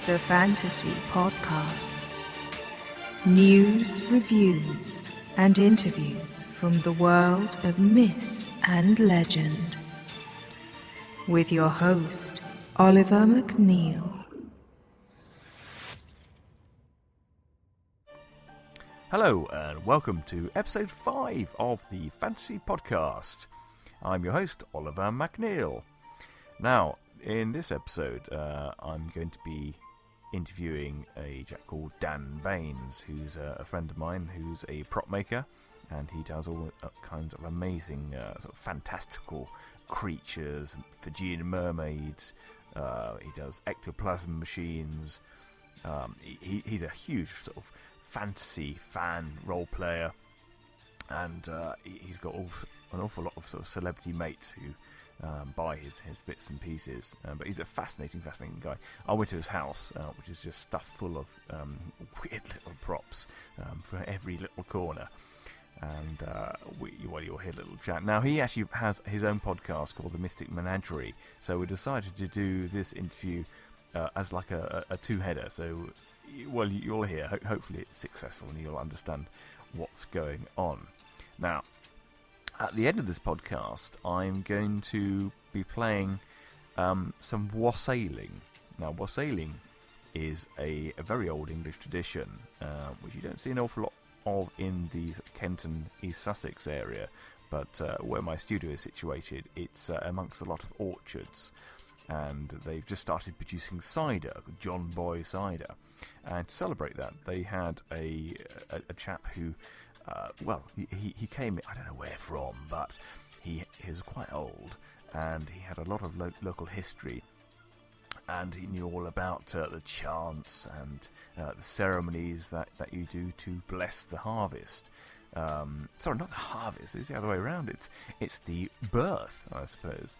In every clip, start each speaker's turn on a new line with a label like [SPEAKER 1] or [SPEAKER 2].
[SPEAKER 1] the Fantasy Podcast. News, reviews, and interviews from the world of myth and legend. With your host, Oliver McNeil.
[SPEAKER 2] Hello and welcome to episode 5 of the Fantasy Podcast. I'm your host, Oliver McNeil. Now, in this episode, I'm going to be interviewing a chap called Dan Baines, who's a friend of mine who's a prop maker, and he does all kinds of amazing, sort of fantastical creatures, Fijian mermaids. He does ectoplasm machines. He's a huge sort of fantasy fan role player, and he's got an awful lot of sort of celebrity mates who buy his bits and pieces, but he's a fascinating guy. I went to his house, which is just stuffed full of weird little props for every little corner, and you'll hear a little chat. Now, he actually has his own podcast called The Mystic Menagerie, so we decided to do this interview as like a two-header, so you'll hear, hopefully it's successful and you'll understand what's going on. Now, at the end of this podcast, I'm going to be playing some Wassailing. Now, Wassailing is a very old English tradition, which you don't see an awful lot of in the Kenton, East Sussex area, but where my studio is situated, it's amongst a lot of orchards, and they've just started producing cider, John Boy cider. And to celebrate that, they had a chap who, he came, I don't know where from, but he was quite old, and he had a lot of local history, and he knew all about the chants and the ceremonies that you do to bless the harvest. Sorry, not the harvest, it's the other way around. It's the birth, I suppose,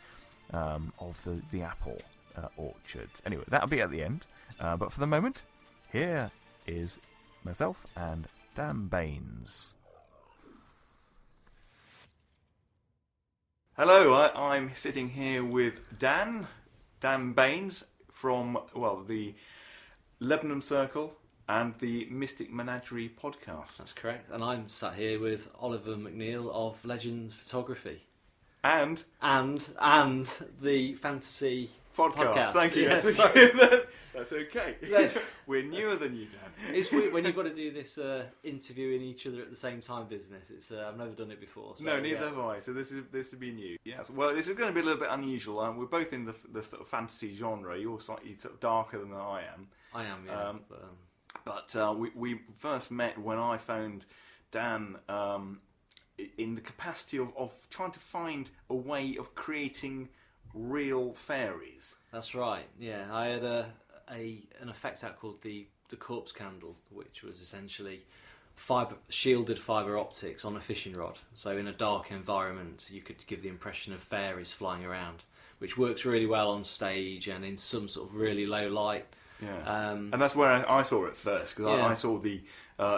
[SPEAKER 2] of the apple orchard. Anyway, that'll be at the end. But for the moment, here is myself and Dan Baines. Hello, I'm sitting here with Dan Baines from, the Lebanon Circle and the Mystic Menagerie podcast.
[SPEAKER 3] That's correct. And I'm sat here with Oliver McNeil of Legends Photography.
[SPEAKER 2] And
[SPEAKER 3] the Fantasy
[SPEAKER 2] Podcast. Thank you.
[SPEAKER 3] Yes,
[SPEAKER 2] That's okay.
[SPEAKER 3] Yes.
[SPEAKER 2] We're newer than you, Dan.
[SPEAKER 3] It's weird when you've got to do this interviewing each other at the same time business. It's I've never done it before. So,
[SPEAKER 2] no, neither have I. So this would be new. Yes. Well, this is going to be a little bit unusual. We're both in the sort of fantasy genre. You're slightly sort of darker than I am.
[SPEAKER 3] I am, yeah.
[SPEAKER 2] But we first met when I found Dan in the capacity of trying to find a way of creating real fairies.
[SPEAKER 3] That's right. Yeah, I had an effect out called the corpse candle, which was essentially shielded fibre optics on a fishing rod. So in a dark environment, you could give the impression of fairies flying around, which works really well on stage and in some sort of really low light.
[SPEAKER 2] Yeah, and that's where I saw it first, because I saw the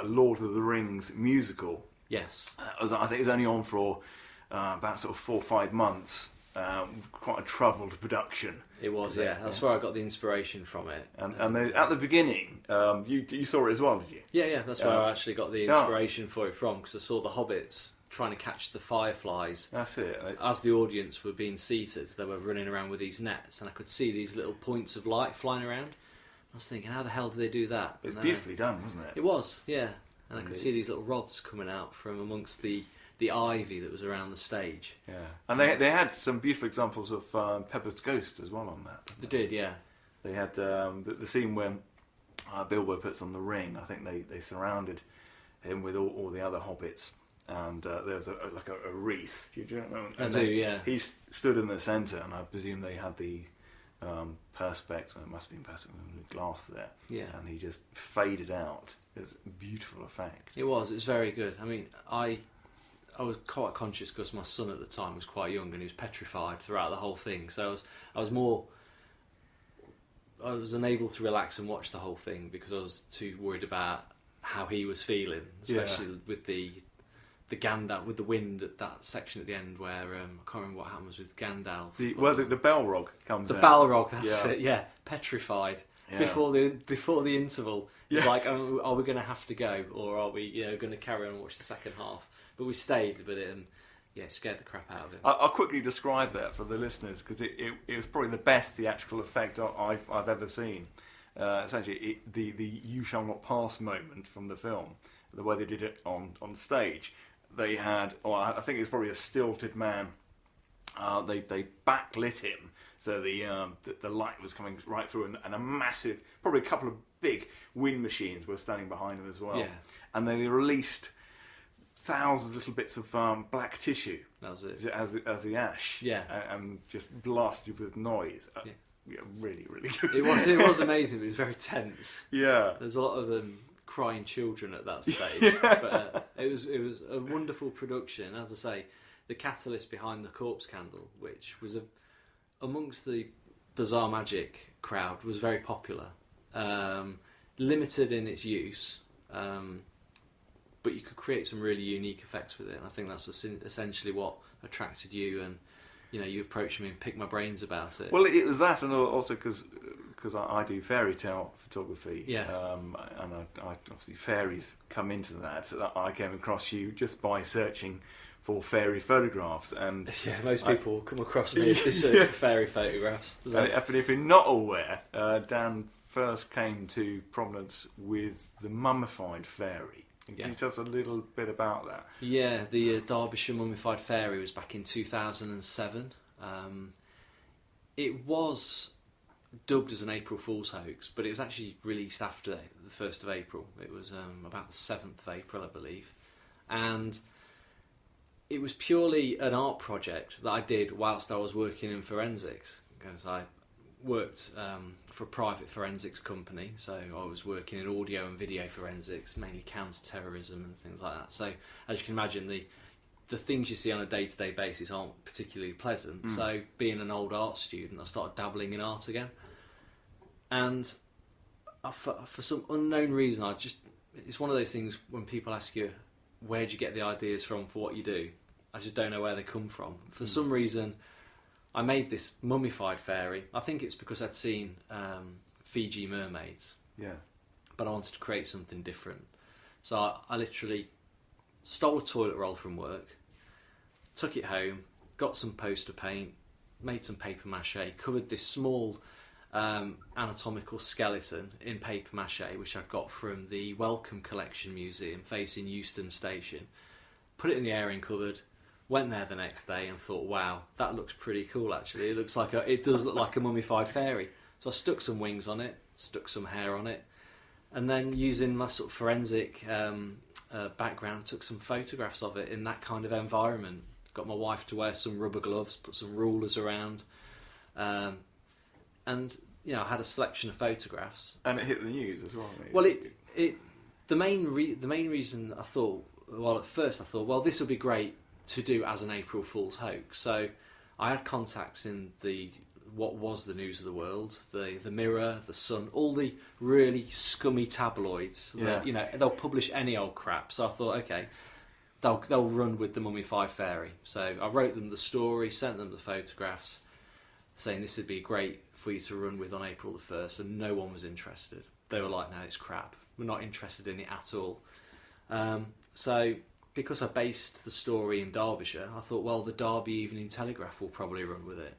[SPEAKER 2] Lord of the Rings musical.
[SPEAKER 3] Yes,
[SPEAKER 2] I think it was only on for about sort of 4 or 5 months. Quite a troubled production.
[SPEAKER 3] It was, yeah. That's where I got the inspiration from it.
[SPEAKER 2] And at the beginning, you saw it as well, did you?
[SPEAKER 3] Yeah. That's where I actually got the inspiration for it from, because I saw the hobbits trying to catch the fireflies.
[SPEAKER 2] That's it.
[SPEAKER 3] As the audience were being seated, they were running around with these nets, and I could see these little points of light flying around. I was thinking, how the hell do they do that?
[SPEAKER 2] It was beautifully done, wasn't it?
[SPEAKER 3] It was, yeah. And I could see these little rods coming out from amongst the ivy that was around the stage.
[SPEAKER 2] Yeah, and they had some beautiful examples of Pepper's Ghost as well on that.
[SPEAKER 3] They did, yeah.
[SPEAKER 2] They had the scene when Bilbo puts on the ring. I think they surrounded him with all the other hobbits, and there was a wreath. Do you remember?
[SPEAKER 3] I do, yeah.
[SPEAKER 2] He stood in the centre, and I presume they had the perspex, it must have been perspex with glass there.
[SPEAKER 3] Yeah.
[SPEAKER 2] And he just faded out. It was a beautiful effect.
[SPEAKER 3] It was very good. I mean, I was quite conscious because my son at the time was quite young and he was petrified throughout the whole thing. So I was unable to relax and watch the whole thing because I was too worried about how he was feeling, especially with the Gandalf, with the wind at that section at the end where I can't remember what happens with Gandalf.
[SPEAKER 2] The Balrog comes out.
[SPEAKER 3] The Balrog, that's it, yeah. Petrified. before the interval.
[SPEAKER 2] Yes.
[SPEAKER 3] It's like, are we going to have to go, or are we going to carry on and watch the second half? But we stayed, but it scared the crap out of him.
[SPEAKER 2] I'll quickly describe that for the listeners, because it was probably the best theatrical effect I've ever seen. Essentially, the "You Shall Not Pass" moment from the film, the way they did it on stage, they had, I think it was probably a stilted man. They backlit him, so the light was coming right through, and a massive, probably a couple of big wind machines were standing behind him as well.
[SPEAKER 3] Yeah.
[SPEAKER 2] And they released thousands of little bits of black tissue.
[SPEAKER 3] That was it.
[SPEAKER 2] As the ash.
[SPEAKER 3] Yeah.
[SPEAKER 2] And just blasted you with noise. Yeah, really, really good.
[SPEAKER 3] It was amazing, but it was very tense.
[SPEAKER 2] Yeah.
[SPEAKER 3] There's a lot of crying children at that stage. But it was a wonderful production. As I say, the catalyst behind the Corpse Candle, which was amongst the bizarre magic crowd, was very popular. Limited in its use, but you could create some really unique effects with it, and I think that's essentially what attracted you, and you approached me and picked my brains about it.
[SPEAKER 2] Well, it was that, and also because I do fairy tale photography, and I obviously fairies come into that. So I came across you just by searching for fairy photographs, and
[SPEAKER 3] most people come across me if they search for fairy photographs.
[SPEAKER 2] And if you're not aware, Dan first came to prominence with the Mummified Fairy. Can you tell us a little bit about that?
[SPEAKER 3] Yeah, the Derbyshire Mummified Fairy was back in 2007. It was dubbed as an April Fool's hoax, but it was actually released after the 1st of April. It was about the 7th of April, I believe. And it was purely an art project that I did whilst I was working in forensics, because I worked for a private forensics company, so I was working in audio and video forensics, mainly counter-terrorism and things like that. So, as you can imagine, the things you see on a day-to-day basis aren't particularly pleasant. So, being an old art student, I started dabbling in art again. And for some unknown reason, it's one of those things when people ask you, where do you get the ideas from for what you do? I just don't know where they come from. For some reason, I made this Mummified Fairy. I think it's because I'd seen Fiji mermaids.
[SPEAKER 2] Yeah.
[SPEAKER 3] But I wanted to create something different. So I literally stole a toilet roll from work, took it home, got some poster paint, made some paper mache, covered this small anatomical skeleton in paper mache, which I got from the Wellcome Collection Museum facing Euston Station, put it in the airing cupboard, went there the next day and thought, wow, that looks pretty cool actually. It does look like a mummified fairy. So I stuck some wings on it, stuck some hair on it, and then using my sort of forensic background, took some photographs of it in that kind of environment. Got my wife to wear some rubber gloves, put some rulers around, and I had a selection of photographs.
[SPEAKER 2] And it hit the news as well. Maybe.
[SPEAKER 3] Well, the main reason I thought, at first I thought, this would be great to do as an April Fool's hoax. So I had contacts in what was the news of the world, the Mirror, the Sun, all the really scummy tabloids.
[SPEAKER 2] Yeah.
[SPEAKER 3] They'll publish any old crap. So I thought, okay, they'll run with the Mummified Fairy. So I wrote them the story, sent them the photographs, saying this would be great for you to run with on April the 1st, and no one was interested. They were like, no, it's crap. We're not interested in it at all. So because I based the story in Derbyshire, I thought, the Derby Evening Telegraph will probably run with it.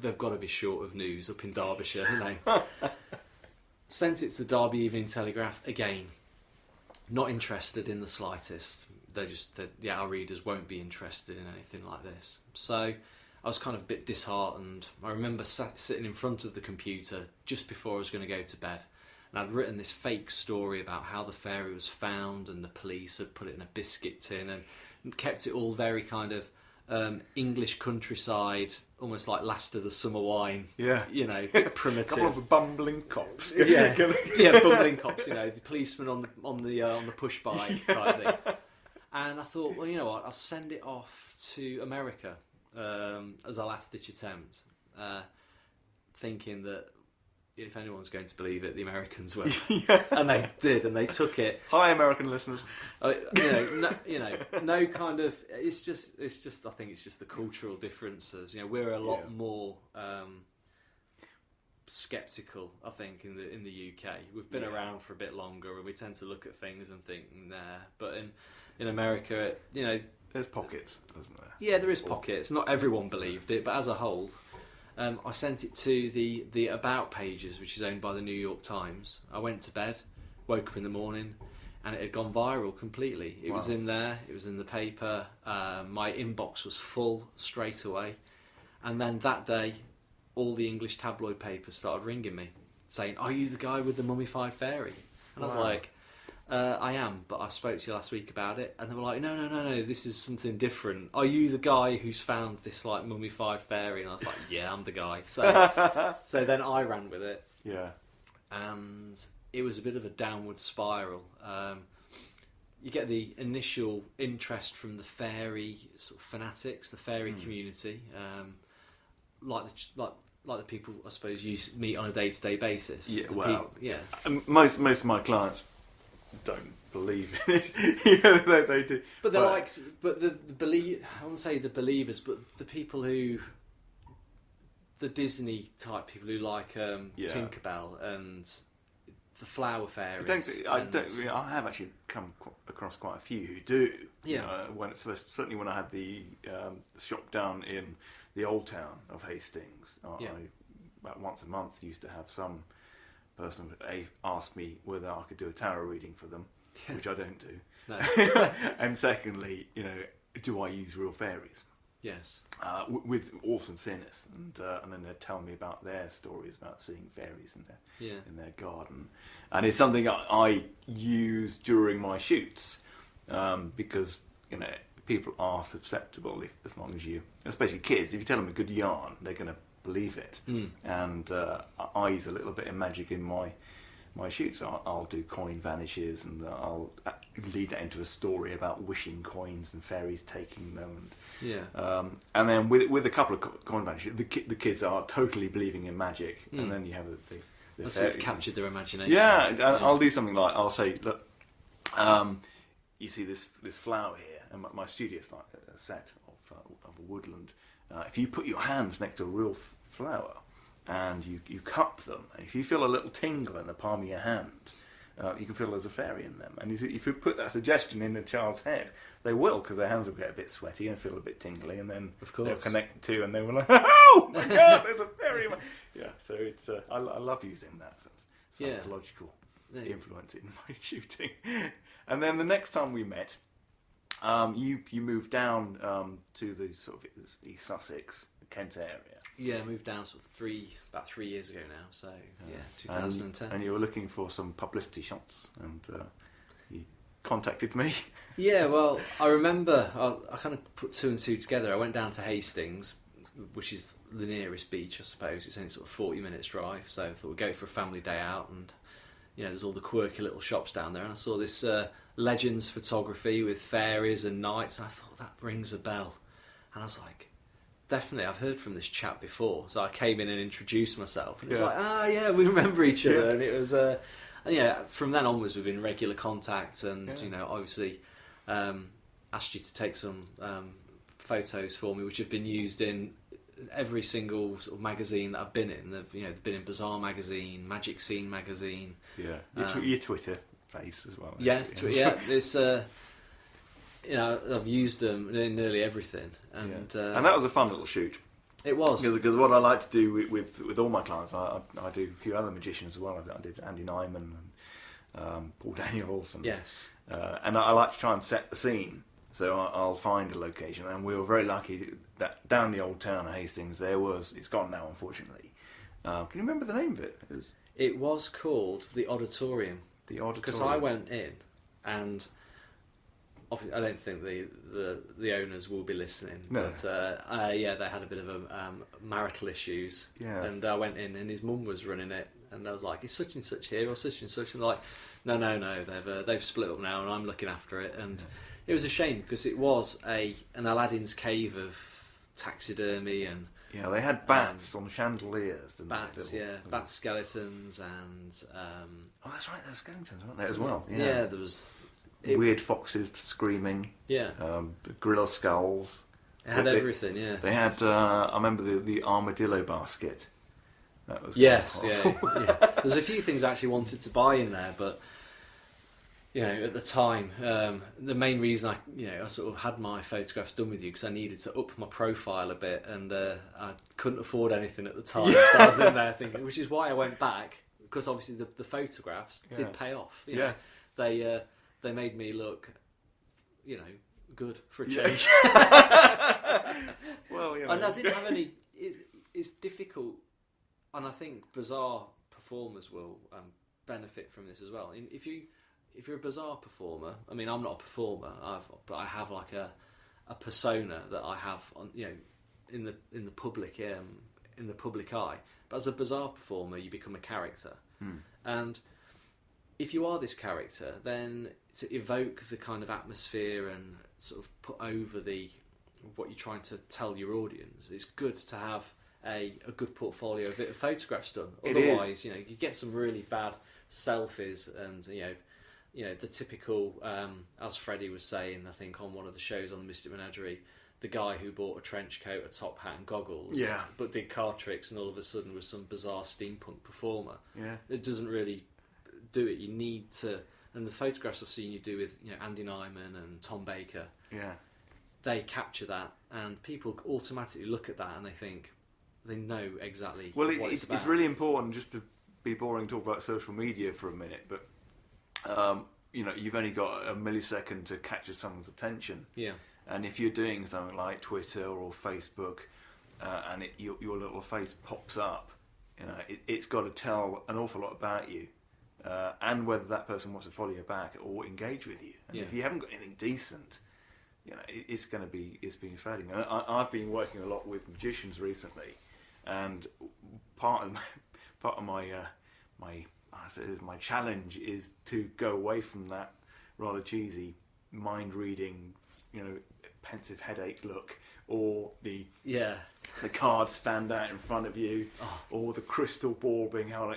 [SPEAKER 3] They've got to be short of news up in Derbyshire, Sent it to the Derby Evening Telegraph again. Not interested in the slightest. Our readers won't be interested in anything like this. So I was kind of a bit disheartened. I remember sitting in front of the computer just before I was going to go to bed, and I'd written this fake story about how the fairy was found, and the police had put it in a biscuit tin and kept it all very kind of English countryside, almost like Last of the Summer Wine.
[SPEAKER 2] Yeah.
[SPEAKER 3] A bit primitive.
[SPEAKER 2] A couple of bumbling cops.
[SPEAKER 3] Bumbling cops. The policeman on the push bike type thing. And I thought, you know what? I'll send it off to America as a last-ditch attempt, thinking that if anyone's going to believe it, the Americans will. And they did, and they took it.
[SPEAKER 2] Hi, American listeners.
[SPEAKER 3] No kind of. It's just. I think it's just the cultural differences. We're a lot more sceptical, I think, in the UK. We've been around for a bit longer, and we tend to look at things and think, nah. But in America,
[SPEAKER 2] there's pockets, isn't there?
[SPEAKER 3] Yeah, there is pockets. Not everyone believed it, but as a whole, I sent it to the About pages, which is owned by the New York Times. I went to bed, woke up in the morning, and it had gone viral completely. It was in there, it was in the paper, my inbox was full straight away. And then that day, all the English tabloid papers started ringing me, saying, "Are you the guy with the Mummified Fairy?" And I was like, I am, but I spoke to you last week about it. And they were like, no, this is something different. Are you the guy who's found this like Mummified Fairy? And I was like, yeah, I'm the guy. So then I ran with it.
[SPEAKER 2] Yeah.
[SPEAKER 3] And it was a bit of a downward spiral. You get the initial interest from the fairy sort of fanatics, the fairy community, like the people I suppose you meet on a day-to-day basis.
[SPEAKER 2] Yeah, Most of my clients don't believe in it. They do,
[SPEAKER 3] but they're the believe. I wouldn't say the believers, but the people who, the Disney type people who like Tinkerbell and the flower fairies.
[SPEAKER 2] I have actually come across quite a few who do.
[SPEAKER 3] Yeah.
[SPEAKER 2] Certainly when I had the shop down in the old town of Hastings, I about once a month used to have some person ask me whether I could do a tarot reading for them, which I don't do.
[SPEAKER 3] No.
[SPEAKER 2] And secondly, do I use real fairies?
[SPEAKER 3] Yes.
[SPEAKER 2] With all sincereness, and then they'd tell me about their stories about seeing fairies in their garden, and it's something I use during my shoots because people are susceptible as long as especially kids, if you tell them a good yarn, they're going to believe it. And I use a little bit of magic in my shoots. I'll do coin vanishes, and I'll lead that into a story about wishing coins and fairies taking them. And then with a couple of coin vanishes, the kids are totally believing in magic, and then you have the
[SPEAKER 3] sort of captured their imagination.
[SPEAKER 2] Yeah, and I'll do something like, I'll say, look, you see this flower here, and my studio's like a set of a woodland. If you put your hands next to a real flower and you cup them, and if you feel a little tingle in the palm of your hand, you can feel there's a fairy in them. And if you put that suggestion in the child's head, they will, because their hands will get a bit sweaty and feel a bit tingly, and then they'll connect to, and they will like, oh my god, there's a fairy in my... Yeah, so it's I love using that sort of psychological influence in my shooting. And then the next time we met, you moved down to the sort of East Sussex, Kent area.
[SPEAKER 3] Yeah, moved down sort of about 3 years ago now. So 2010.
[SPEAKER 2] And you were looking for some publicity shots, and you contacted me.
[SPEAKER 3] Yeah, well, I remember I kind of put two and two together. I went down to Hastings, which is the nearest beach, I suppose. It's only sort of 40 minutes drive. So I thought we'd go for a family day out, and there's all the quirky little shops down there. And I saw this Legends photography with fairies and knights, and I thought, that rings a bell. And I was like, definitely, I've heard from this chap before. So I came in and introduced myself, and it was like, we remember each other. And it was, from then onwards, we've been in regular contact, and obviously asked you to take some photos for me, which have been used in every single sort of magazine that I've been in. They've been in Bazaar magazine, Magic Scene magazine.
[SPEAKER 2] Yeah, your Twitter face as well.
[SPEAKER 3] Yes, it's I've used them in nearly everything, and
[SPEAKER 2] that was a fun little shoot.
[SPEAKER 3] It was,
[SPEAKER 2] because what I like to do with all my clients, I do a few other magicians as well. I did Andy Nyman and Paul Daniels, and and I like to try and set the scene. So I'll find a location, and we were very lucky that down the old town of Hastings it's gone now, unfortunately. Can you remember the name of it?
[SPEAKER 3] It was called the Auditorium.
[SPEAKER 2] The Auditorium.
[SPEAKER 3] Because I went in, and obviously I don't think the owners will be listening. No. But they had a bit of marital issues.
[SPEAKER 2] Yes.
[SPEAKER 3] And I went in, and his mum was running it, and I was like, "Is such and such here, or such and such?" And they're like, no, they've split up now, and I'm looking after it. And it was a shame, because it was an Aladdin's cave of taxidermy, and
[SPEAKER 2] they had bats on chandeliers.
[SPEAKER 3] Bats, bat skeletons, and
[SPEAKER 2] oh, that's right, there were skeletons, weren't there, as well?
[SPEAKER 3] Yeah, there was
[SPEAKER 2] weird foxes screaming.
[SPEAKER 3] Yeah,
[SPEAKER 2] gorilla skulls.
[SPEAKER 3] It had everything. Yeah,
[SPEAKER 2] they had. I remember the armadillo basket. That was
[SPEAKER 3] yes,
[SPEAKER 2] yeah.
[SPEAKER 3] There's a few things I actually wanted to buy in there, but at the time, the main reason I sort of had my photographs done with you because I needed to up my profile a bit, and I couldn't afford anything at the time, so I was in there thinking, which is why I went back, because obviously the photographs did pay off. They made me look, good for a change.
[SPEAKER 2] Well,
[SPEAKER 3] and I didn't have any. It's difficult, and I think bizarre performers will benefit from this as well. If you're a bizarre performer, I mean, I'm not a performer, but I have like a persona that I have on, in the public eye. But as a bizarre performer, you become a character, and if you are this character, then to evoke the kind of atmosphere and sort of put over what you're trying to tell your audience, it's good to have a good portfolio of photographs done. Otherwise, you get some really bad selfies, and the typical, as Freddie was saying, I think on one of the shows on the Mystic Menagerie, the guy who bought a trench coat, a top hat and goggles, but did card tricks, and all of a sudden was some bizarre steampunk performer. Yeah, it doesn't really do it. You need to, and the photographs I've seen you do with Andy Nyman and Tom Baker, they capture that, and people automatically look at that and they think they know exactly what it's about.
[SPEAKER 2] It's really important, just to be boring, talk about social media for a minute, but you've only got a millisecond to capture someone's attention.
[SPEAKER 3] Yeah.
[SPEAKER 2] And if you're doing something like Twitter or Facebook, and your little face pops up, it's got to tell an awful lot about you, and whether that person wants to follow you back or engage with you. And if you haven't got anything decent, it's been fading. And I've been working a lot with magicians recently, and part of my challenge is to go away from that rather cheesy mind reading, pensive headache look, or the cards fanned out in front of you, or the crystal ball being held.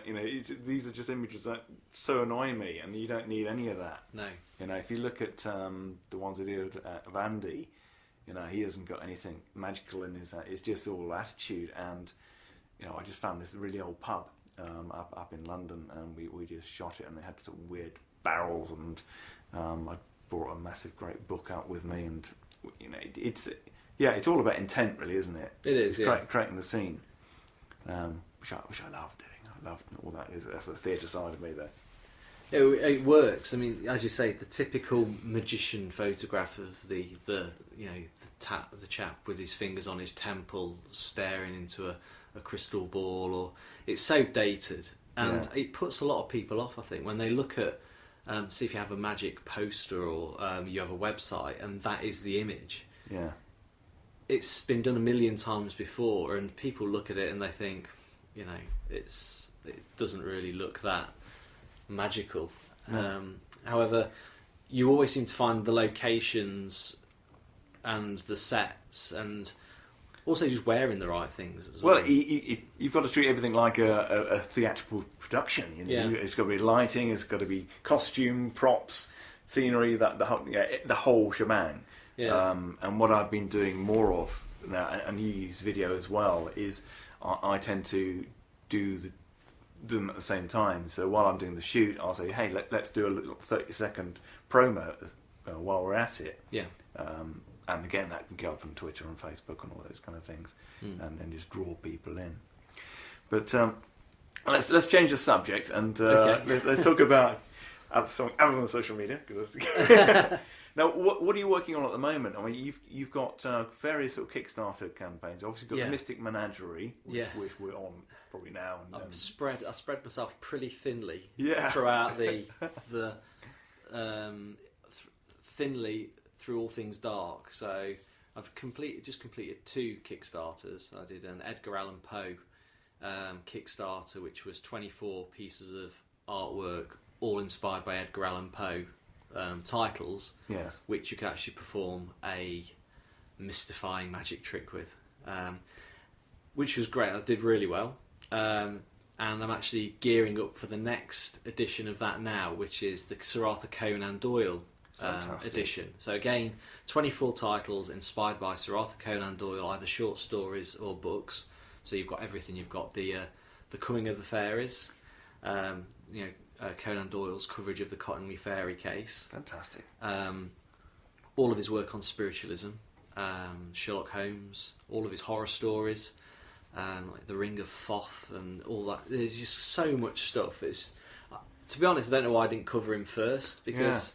[SPEAKER 2] These are just images that so annoy me, and you don't need any of that.
[SPEAKER 3] No.
[SPEAKER 2] If you look at the ones I did of Andy, he hasn't got anything magical in his. It's just all attitude, and I just found this really old pub up in London, and we just shot it, and they had some weird barrels, and I brought a massive great book out with me, and it's all about intent, really, isn't it?
[SPEAKER 3] It is,
[SPEAKER 2] creating the scene, which I love doing. I love all that. That's the theatre side of me there.
[SPEAKER 3] It works. I mean, as you say, the typical magician photograph of the chap with his fingers on his temple staring into a crystal ball, or it's so dated, and it puts a lot of people off, I think, when they look at see if you have a magic poster or you have a website and that is the image.
[SPEAKER 2] Yeah,
[SPEAKER 3] it's been done a million times before, and people look at it and they think, it doesn't really look that magical. However, you always seem to find the locations and the sets, and also just wearing the right things as well.
[SPEAKER 2] You've got to treat everything like a theatrical production. It's got to be lighting, it's got to be costume, props, scenery, the whole shebang. Yeah. And what I've been doing more of now, and you use video as well, is I tend to do them at the same time. So while I'm doing the shoot, I'll say, hey, let's do a little 30-second promo while we're at it.
[SPEAKER 3] Yeah.
[SPEAKER 2] And again, that can go up on Twitter and Facebook and all those kind of things, and then just draw people in. But let's change the subject, and let's talk about something other than social media. Now, what are you working on at the moment? I mean, you've got various sort of Kickstarter campaigns. Obviously, you've got the Mystic Menagerie, which we're on probably now.
[SPEAKER 3] I spread myself pretty thinly.
[SPEAKER 2] Yeah.
[SPEAKER 3] Throughout thinly through all things dark. So I've completed 2 Kickstarters. I did an Edgar Allan Poe Kickstarter, which was 24 pieces of artwork, all inspired by Edgar Allan Poe titles, which you could actually perform a mystifying magic trick with, which was great. I did really well, and I'm actually gearing up for the next edition of that now, which is the Sir Arthur Conan Doyle edition. So again, 24 titles inspired by Sir Arthur Conan Doyle, either short stories or books. So you've got everything. You've got the The Coming of the Fairies. Conan Doyle's coverage of the Cottingley Fairy case.
[SPEAKER 2] Fantastic.
[SPEAKER 3] All of his work on spiritualism, Sherlock Holmes, all of his horror stories, like The Ring of Thoth and all that. There's just so much stuff. To be honest, I don't know why I didn't cover him first, because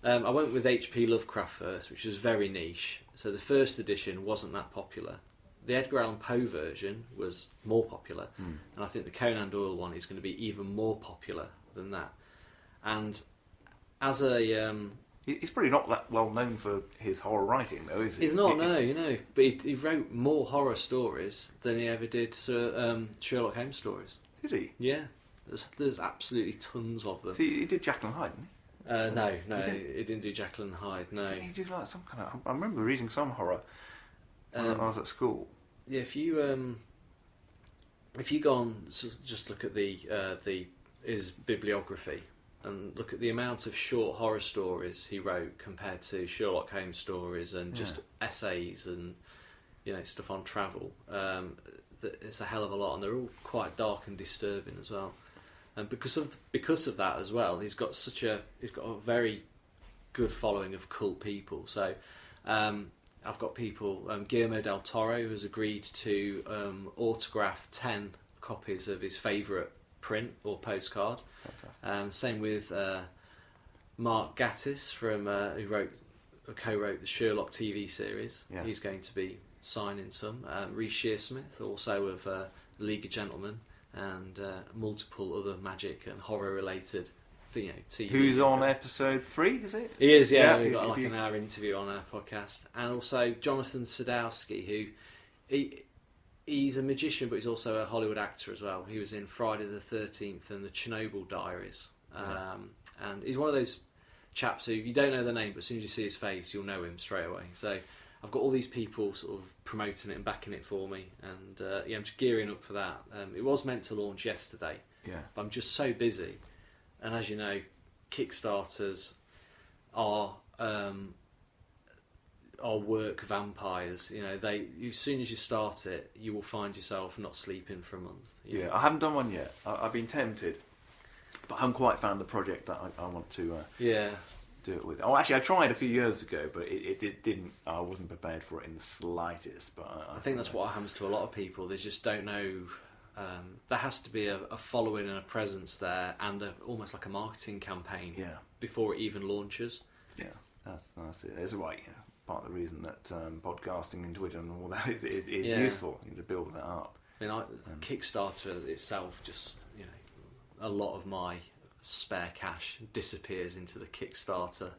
[SPEAKER 3] I went with H.P. Lovecraft first, which was very niche. So the first edition wasn't that popular. The Edgar Allan Poe version was more popular, and I think the Conan Doyle one is going to be even more popular than that. And as a
[SPEAKER 2] he's probably not that well known for his horror writing, though, is he?
[SPEAKER 3] He's not, no. But he wrote more horror stories than he ever did Sherlock Holmes stories.
[SPEAKER 2] Did he?
[SPEAKER 3] Yeah, there's absolutely tons of them.
[SPEAKER 2] See, he did Jekyll and Hyde, didn't he?
[SPEAKER 3] No, he didn't do Jekyll and Hyde. No,
[SPEAKER 2] didn't he do like some kind of? I remember reading some horror when I was at school.
[SPEAKER 3] Yeah, if you go on, just look at his bibliography and look at the amount of short horror stories he wrote compared to Sherlock Holmes stories and just essays and stuff on travel. It's a hell of a lot, and they're all quite dark and disturbing as well. And because of that as well, he's got a very good following of cult people. So I've got people, Guillermo del Toro has agreed to autograph 10 copies of his favourite print or postcard.
[SPEAKER 2] Fantastic.
[SPEAKER 3] Same with Mark Gatiss who co-wrote the Sherlock TV series.
[SPEAKER 2] Yes.
[SPEAKER 3] He's going to be signing some. Rhys Shearsmith, also of League of Gentlemen, and multiple other magic and horror related TV.
[SPEAKER 2] Who's on episode 3, is it?
[SPEAKER 3] He is, yeah. We've got an hour interview on our podcast. And also Jonathan Sadowski, who he's a magician, but he's also a Hollywood actor as well. He was in Friday the 13th and the Chernobyl Diaries. And he's one of those chaps who you don't know the name, but as soon as you see his face, you'll know him straight away. So I've got all these people sort of promoting it and backing it for me. And I'm just gearing up for that. It was meant to launch yesterday, but I'm just so busy. And as you know, Kickstarters are work vampires. As soon as you start it, you will find yourself not sleeping for a month.
[SPEAKER 2] Yeah, I haven't done one yet. I've been tempted, but I haven't quite found the project that I want to do it with. Oh, actually, I tried a few years ago, but it didn't. I wasn't prepared for it in the slightest. But
[SPEAKER 3] I think that's what happens to a lot of people. They just don't know. There has to be a following and a presence there, and almost like a marketing campaign before it even launches. Yeah,
[SPEAKER 2] that's it. It's right. Part of the reason that podcasting and Twitter and all that is useful to build that up.
[SPEAKER 3] Kickstarter itself, just a lot of my spare cash disappears into the Kickstarter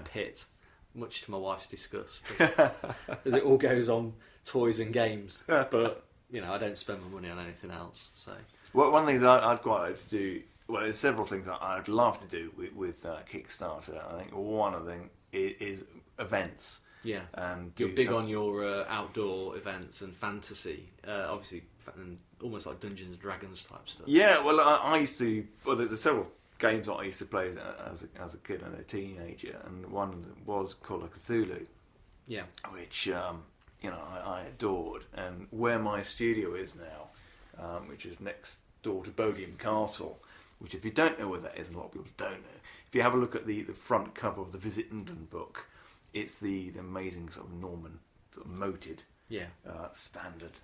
[SPEAKER 3] pit, much to my wife's disgust, as it all goes on toys and games. But I don't spend my money on anything else. So,
[SPEAKER 2] well, one of the things I'd quite like to do. Well, there's several things I'd love to do with Kickstarter. I think one of them is events.
[SPEAKER 3] Yeah,
[SPEAKER 2] and
[SPEAKER 3] you're big on your outdoor events and fantasy, obviously, and almost like Dungeons and Dragons type stuff.
[SPEAKER 2] Yeah, well, I used to. Well, there's several games that I used to play as a kid and a teenager, and one of them was Call of Cthulhu.
[SPEAKER 3] Yeah,
[SPEAKER 2] which I adored, and where my studio is now, which is next door to Bodiam Castle. Which, if you don't know where that is, and a lot of people don't know, if you have a look at the front cover of the Visit England book, it's the amazing sort of Norman sort of moated standard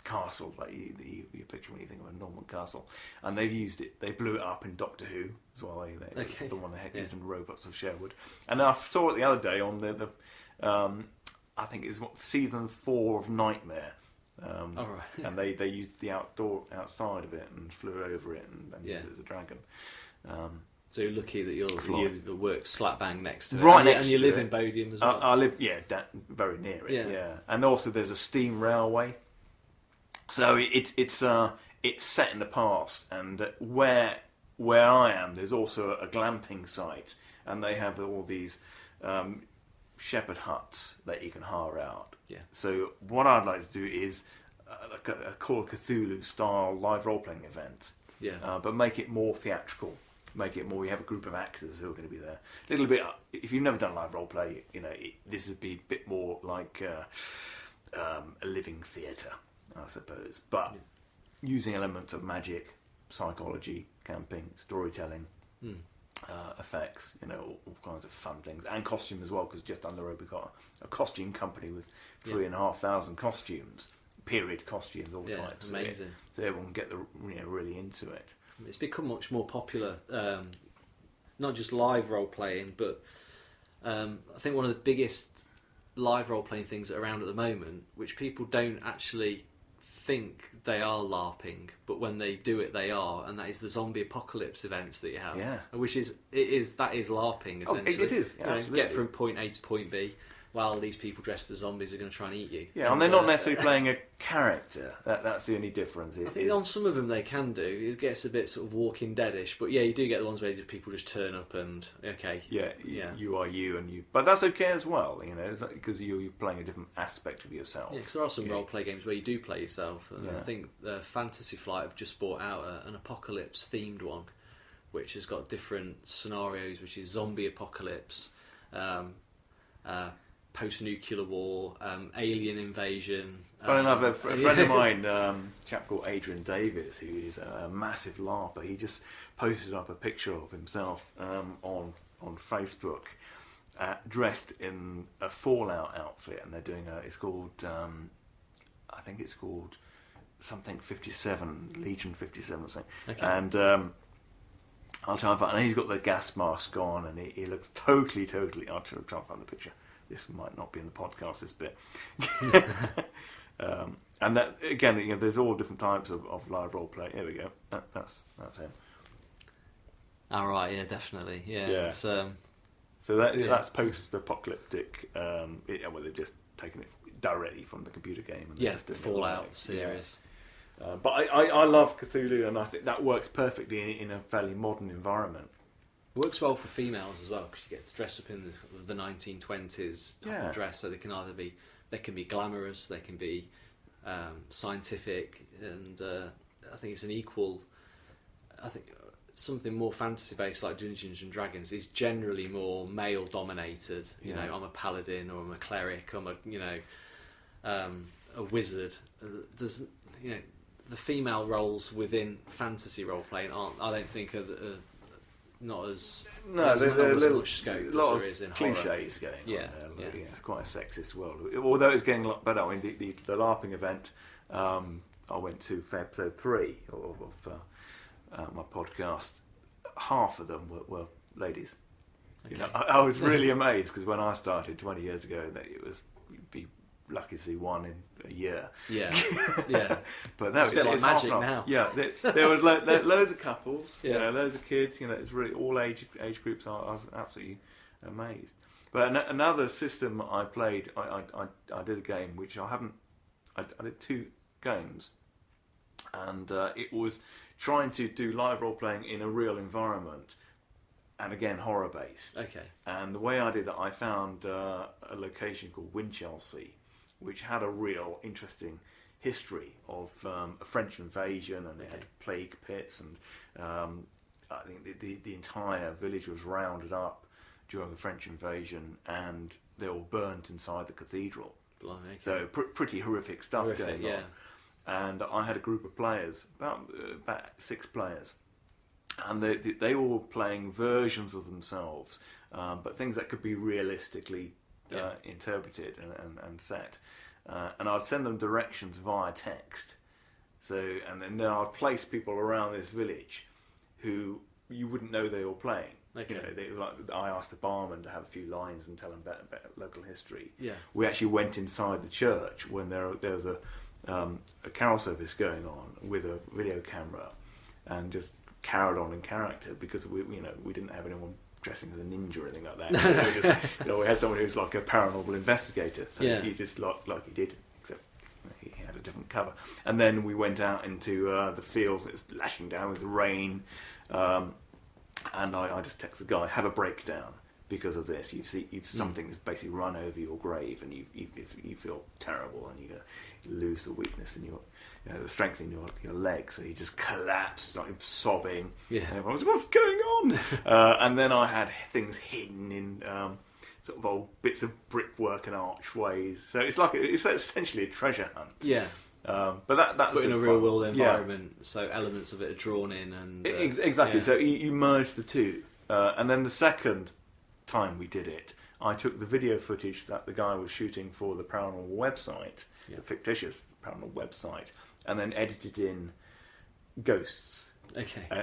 [SPEAKER 2] castle that you picture when you think of a Norman castle. And they've used it. They blew it up in Doctor Who as well. It's the one they had used in Robots of Sherwood. And I saw it the other day on the I think it's season 4 of Nightmare. And they used the outside of it and flew over it and used it as a dragon.
[SPEAKER 3] So you're lucky that your work's slap bang next to it.
[SPEAKER 2] Right next
[SPEAKER 3] and you
[SPEAKER 2] to
[SPEAKER 3] live
[SPEAKER 2] it.
[SPEAKER 3] in Bodiam as well.
[SPEAKER 2] I live, very near it. Yeah. And also there's a steam railway. So it's set in the past, and where I am, there's also a glamping site, and they have all these shepherd huts that you can hire out.
[SPEAKER 3] Yeah.
[SPEAKER 2] So what I'd like to do is like a Call of Cthulhu style live role playing event.
[SPEAKER 3] Yeah.
[SPEAKER 2] But make it more theatrical. Make it more. We have a group of actors who are going to be there. A little bit. If you've never done live role play, this would be a bit more like a living theatre, I suppose. But using elements of magic, psychology, camping, storytelling, effects, all kinds of fun things, and costume as well, because just down the road we've got a costume company with 3,500 costumes, period costumes, all types.
[SPEAKER 3] Amazing.
[SPEAKER 2] So everyone can get really into it.
[SPEAKER 3] It's become much more popular, not just live role playing, but I think one of the biggest live role playing things around at the moment, which people don't actually think they are LARPing, but when they do it, they are, and that is the zombie apocalypse events that you have.
[SPEAKER 2] Yeah.
[SPEAKER 3] Which is LARPing essentially.
[SPEAKER 2] It is. Yeah, absolutely.
[SPEAKER 3] Get from point A to point B, while these people dressed as zombies are going to try and eat you.
[SPEAKER 2] Yeah, and they're not necessarily playing a character. That's the only difference.
[SPEAKER 3] I think on some of them they can do. It gets a bit sort of Walking Dead-ish, but yeah, you do get the ones where people just turn up and
[SPEAKER 2] you are you, and you. But that's okay as well, because you're playing a different aspect of yourself.
[SPEAKER 3] Yeah, because there are some role-play games where you do play yourself. And I think Fantasy Flight have just brought out an apocalypse-themed one, which has got different scenarios, which is zombie apocalypse, post-nuclear war, alien invasion.
[SPEAKER 2] Funny enough, a friend of mine, a chap called Adrian Davis, who is a massive LARPer, he just posted up a picture of himself on Facebook, dressed in a Fallout outfit, and they're doing it's called, I think it's called something 57, Legion 57 or something. Okay. And I'll try and find, and he's got the gas mask on, and he looks totally, I'll try and find the picture. This might not be in the podcast, this bit. And that, again, there's all different types of live role play. Here we go. That's him.
[SPEAKER 3] All right, yeah, definitely. Yeah.
[SPEAKER 2] So that's post-apocalyptic. Well, they've just taken it directly from the computer game. And just doing
[SPEAKER 3] Fallout series.
[SPEAKER 2] Yeah. But I love Cthulhu, and I think that works perfectly in a fairly modern environment.
[SPEAKER 3] Works well for females as well, because you get to dress up in the 1920s type of dress. So they can either be glamorous, they can be scientific, and I think it's an equal. I think something more fantasy based like Dungeons and Dragons is generally more male dominated. I'm a paladin, or I'm a cleric, I'm a wizard. There's the female roles within fantasy role playing aren't. I don't think are not as
[SPEAKER 2] there's a
[SPEAKER 3] much scope as
[SPEAKER 2] lot
[SPEAKER 3] there is in
[SPEAKER 2] cliches
[SPEAKER 3] horror.
[SPEAKER 2] going on there. Yeah, it's quite a sexist world. Although it's getting a lot better. I mean, the LARPing event I went to for episode 3 of my podcast, half of them were ladies. Okay. I was really amazed, because when I started 20 years ago, that you'd be lucky to see one in a year. Yeah. But no,
[SPEAKER 3] it's a bit like magic now.
[SPEAKER 2] Yeah, there was loads of couples, loads of kids. It's really all age groups. I was absolutely amazed. But another system I played, I did a game which I did 2 games, and it was trying to do live role playing in a real environment, and again horror based.
[SPEAKER 3] Okay. And
[SPEAKER 2] the way I did that, I found a location called Winchelsea, which had a real interesting history of a French invasion, and they had plague pits, and I think the entire village was rounded up during the French invasion, and they all burnt inside the cathedral.
[SPEAKER 3] Blimey, okay.
[SPEAKER 2] So pretty horrific stuff going on. And I had a group of players, about 6 players, and they all were playing versions of themselves, but things that could be realistically interpreted and set. And I'd send them directions via text. And then I'd place people around this village who you wouldn't know they were playing. Okay. I asked the barman to have a few lines and tell them about local history. Yeah. We actually went inside the church when there was a carol service going on with a video camera, and just carried on in character, because we didn't have anyone dressing as a ninja or anything like that. We had someone who's like a paranormal investigator, so he's just like he did, except he had a different cover. And then we went out into the fields, and it was lashing down with the rain, and I just texted the guy, have a breakdown because of this. Something's basically run over your grave, and you feel terrible, and you lose the weakness in your, the strength in your legs. So he just collapsed, started sobbing. Yeah. And everyone was, what's going on? And then I had things hidden in sort of old bits of brickwork and archways. So it's essentially a treasure hunt.
[SPEAKER 3] Yeah.
[SPEAKER 2] But that's
[SPEAKER 3] in a
[SPEAKER 2] fun.
[SPEAKER 3] real world environment, so elements of it are drawn in, and
[SPEAKER 2] exactly. So you merge the two, and then the second time we did it, I took the video footage that the guy was shooting for the paranormal website, the fictitious paranormal website, and then edited in ghosts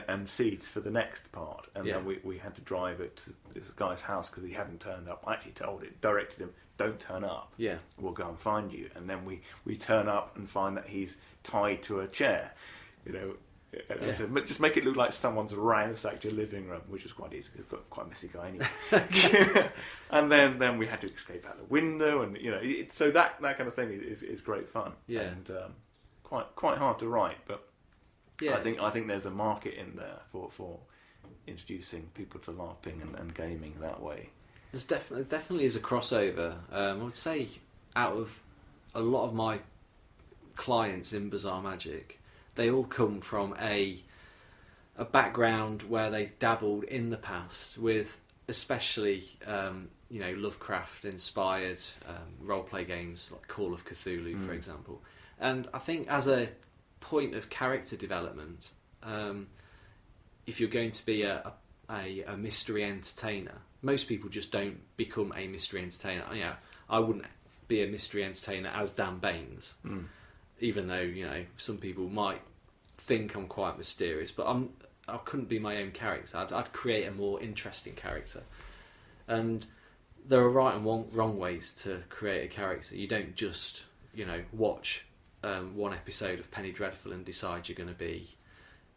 [SPEAKER 2] and seeds for the next part. And then we had to drive it to this guy's house because he hadn't turned up. I actually directed him, don't turn up.
[SPEAKER 3] Yeah.
[SPEAKER 2] We'll go and find you. And then we turn up and find that he's tied to a chair. And I said, just make it look like someone's ransacked your living room, which was quite easy because he's got quite a messy guy anyway. And then we had to escape out the window, and so that kind of thing is great fun.
[SPEAKER 3] Yeah.
[SPEAKER 2] And quite hard to write, but I think there's a market in there for introducing people to LARPing and gaming that way.
[SPEAKER 3] There's definitely is a crossover. I would say out of a lot of my clients in Bizarre Magic, they all come from a background where they've dabbled in the past with, especially Lovecraft inspired roleplay games like Call of Cthulhu, for example. And I think as a point of character development, if you're going to be a mystery entertainer, most people just don't become a mystery entertainer. I wouldn't be a mystery entertainer as Dan Baines. Even though some people might think I'm quite mysterious, but I couldn't be my own character. I'd create a more interesting character, and there are right and wrong ways to create a character. You don't just watch one episode of Penny Dreadful and decide you're going to be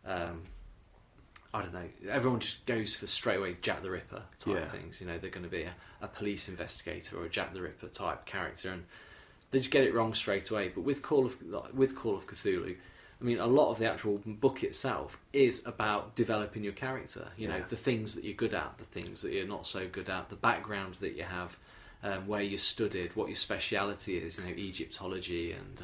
[SPEAKER 3] I don't know. Everyone just goes for straight away Jack the Ripper type things. They're going to be a police investigator or a Jack the Ripper type character, and they just get it wrong straight away. But with Call of Cthulhu, I mean, a lot of the actual book itself is about developing your character. The things that you're good at, the things that you're not so good at, the background that you have, where you studied, what your speciality is. Egyptology, and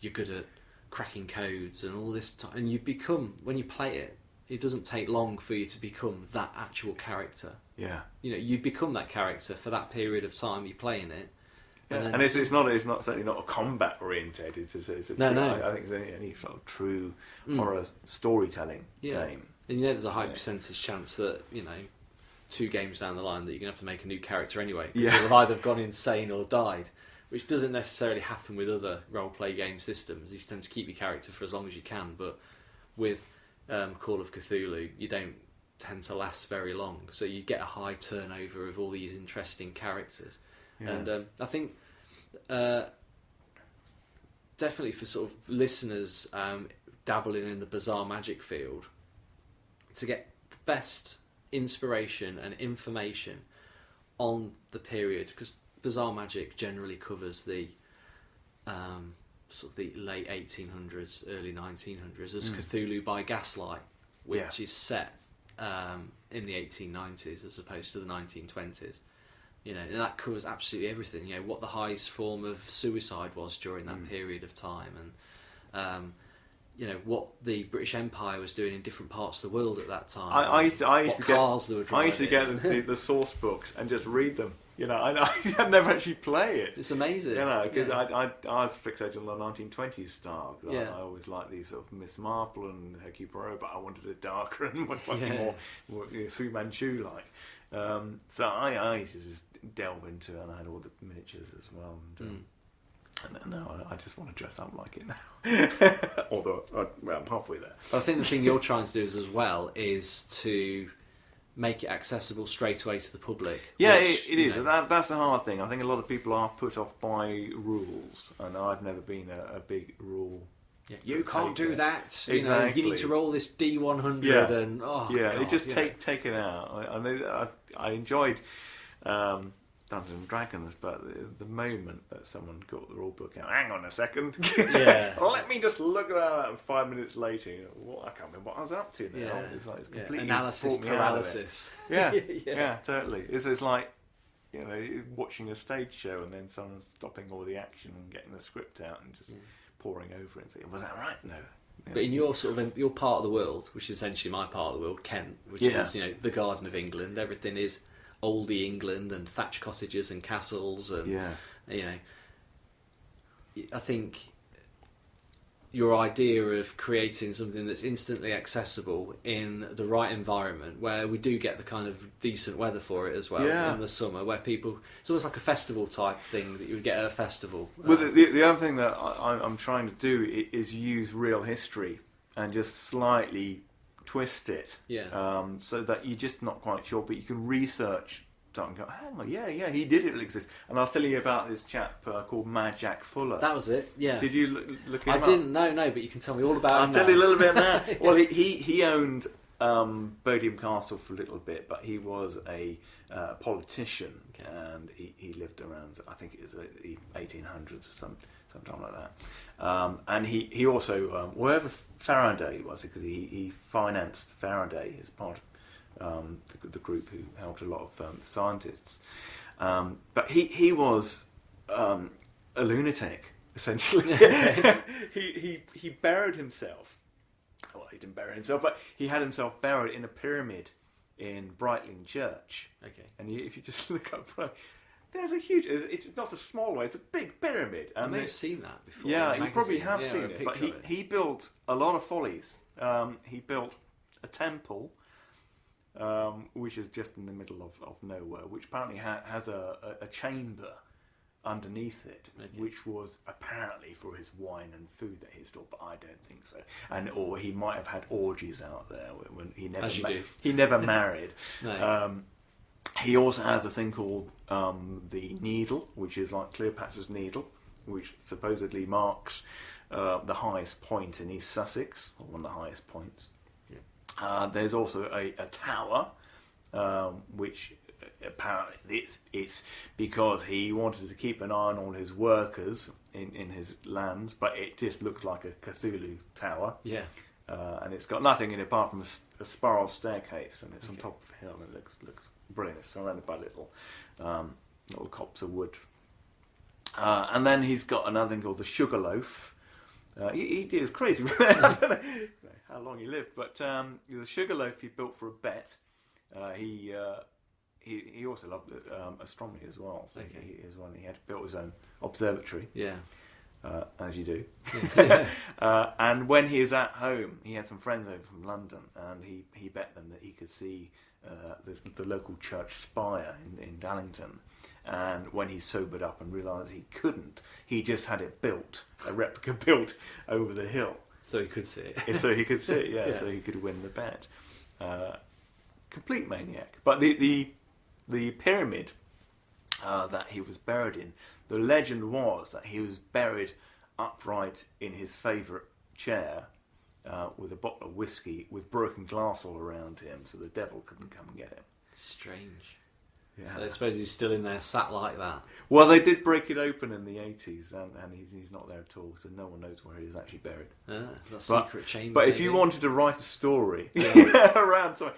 [SPEAKER 3] you're good at cracking codes and all this. And you become, when you play it, it doesn't take long for you to become that actual character. Yeah. You become that character for that period of time you're playing it.
[SPEAKER 2] Yeah. And it's certainly not a combat oriented. It's
[SPEAKER 3] no.
[SPEAKER 2] I think it's any sort of true horror storytelling game.
[SPEAKER 3] And there's a high percentage chance that 2 games down the line that you're gonna have to make a new character anyway, because they'll have either gone insane or died, which doesn't necessarily happen with other role play game systems. You tend to keep your character for as long as you can, but with Call of Cthulhu, you don't tend to last very long, so you get a high turnover of all these interesting characters. And I think definitely for sort of listeners dabbling in the Bizarre Magic field, to get the best inspiration and information on the period, because Bizarre Magic generally covers the sort of the late 1800s, early 1900s, as Cthulhu by Gaslight, which is set in the 1890s as opposed to the 1920s. And that covers absolutely everything. What the highest form of suicide was during that period of time, and what the British Empire was doing in different parts of the world at that time.
[SPEAKER 2] I used to get
[SPEAKER 3] the
[SPEAKER 2] source books and just read them. I never actually play it.
[SPEAKER 3] It's amazing.
[SPEAKER 2] Because I was fixated on the 1920s style. I always liked these sort of Miss Marple and Hercule Poirot, but I wanted it darker and slightly more Fu Manchu like. So I used to just delve into it, and I had all the miniatures as well. And now I just want to dress up like it now. Although I'm halfway there.
[SPEAKER 3] But I think the thing you're trying to do as well is to make it accessible straight away to the public.
[SPEAKER 2] Yeah, it is. That's the hard thing. I think a lot of people are put off by rules, and I've never been a big rule.
[SPEAKER 3] Yeah, you can't do that.
[SPEAKER 2] Exactly.
[SPEAKER 3] You need to roll this D100 and
[SPEAKER 2] God, just take it out. I enjoyed Dungeons and Dragons, but the moment that someone got the rule book out, hang on a second, let me just look at that. And 5 minutes later, I can't remember what I was up to now.
[SPEAKER 3] Yeah.
[SPEAKER 2] It's completely
[SPEAKER 3] analysis paralysis.
[SPEAKER 2] Yeah, totally. It's like watching a stage show and then someone stopping all the action and getting the script out and just poring over it and saying, "Was that right?" No.
[SPEAKER 3] But in your your part of the world, which is essentially my part of the world, Kent, which is the Garden of England, everything is oldie England and thatched cottages and castles, and I think your idea of creating something that's instantly accessible in the right environment, where we do get the kind of decent weather for it as well in the summer, where people, it's almost like a festival type thing that you would get at a festival.
[SPEAKER 2] Well, the other thing that I'm trying to do is use real history and just slightly twist it, so that you're just not quite sure, but you can research and go, hang on, yeah, he did it exist. And I'll tell you about this chap called Mad Jack Fuller.
[SPEAKER 3] That was it, yeah.
[SPEAKER 2] Did you look him up?
[SPEAKER 3] I didn't, no, but you can tell me all about him.
[SPEAKER 2] I'll tell you a little bit now. Well, he owned Bodiam Castle for a little bit, but he was a politician, and he lived around, I think it was the 1800s or sometime like that. And he also, wherever Faraday was, because he financed Faraday as part of the group who helped a lot of scientists, but he was a lunatic essentially. he buried himself. Well, he didn't bury himself, but he had himself buried in a pyramid in Brightling Church.
[SPEAKER 3] Okay,
[SPEAKER 2] and if you just look up, there's a huge. It's not a small one; it's a big pyramid.
[SPEAKER 3] I may have seen that before.
[SPEAKER 2] Yeah, you probably have seen it. But he built a lot of follies. He built a temple. Which is just in the middle of nowhere, which apparently has a chamber underneath it, which was apparently for his wine and food that he stored, but I don't think so. Or he might have had orgies out there when he never he never married.
[SPEAKER 3] No.
[SPEAKER 2] He also has a thing called the Needle, which is like Cleopatra's Needle, which supposedly marks the highest point in East Sussex, or one of the highest points. There's also a tower, which apparently it's because he wanted to keep an eye on all his workers in his lands, but it just looks like a Cthulhu tower. Yeah. And it's got nothing in it apart from a spiral staircase, and it's on top of a hill, and it looks brilliant. It's surrounded by little copse of wood. And then he's got another thing called the Sugarloaf. He was crazy. I don't know how long he lived, but the Sugarloaf he built for a bet. He also loved astronomy as well. So he had built his own observatory. Yeah. As you do. And when he was at home, he had some friends over from London, and he bet them that he could see the local church spire in Dallington. And when he sobered up and realised he couldn't, he just had it built, a replica built over the hill.
[SPEAKER 3] So he could see it.
[SPEAKER 2] So he could see it, so he could win the bet. Complete maniac. But the pyramid that he was buried in, the legend was that he was buried upright in his favourite chair with a bottle of whiskey with broken glass all around him, so the devil couldn't come and get him.
[SPEAKER 3] Strange. Yeah. So I suppose he's still in there, sat like that.
[SPEAKER 2] Well, they did break it open in the 80s, and he's not there at all, so no one knows where he is actually buried.
[SPEAKER 3] Secret chamber.
[SPEAKER 2] But if you wanted to write a story around something,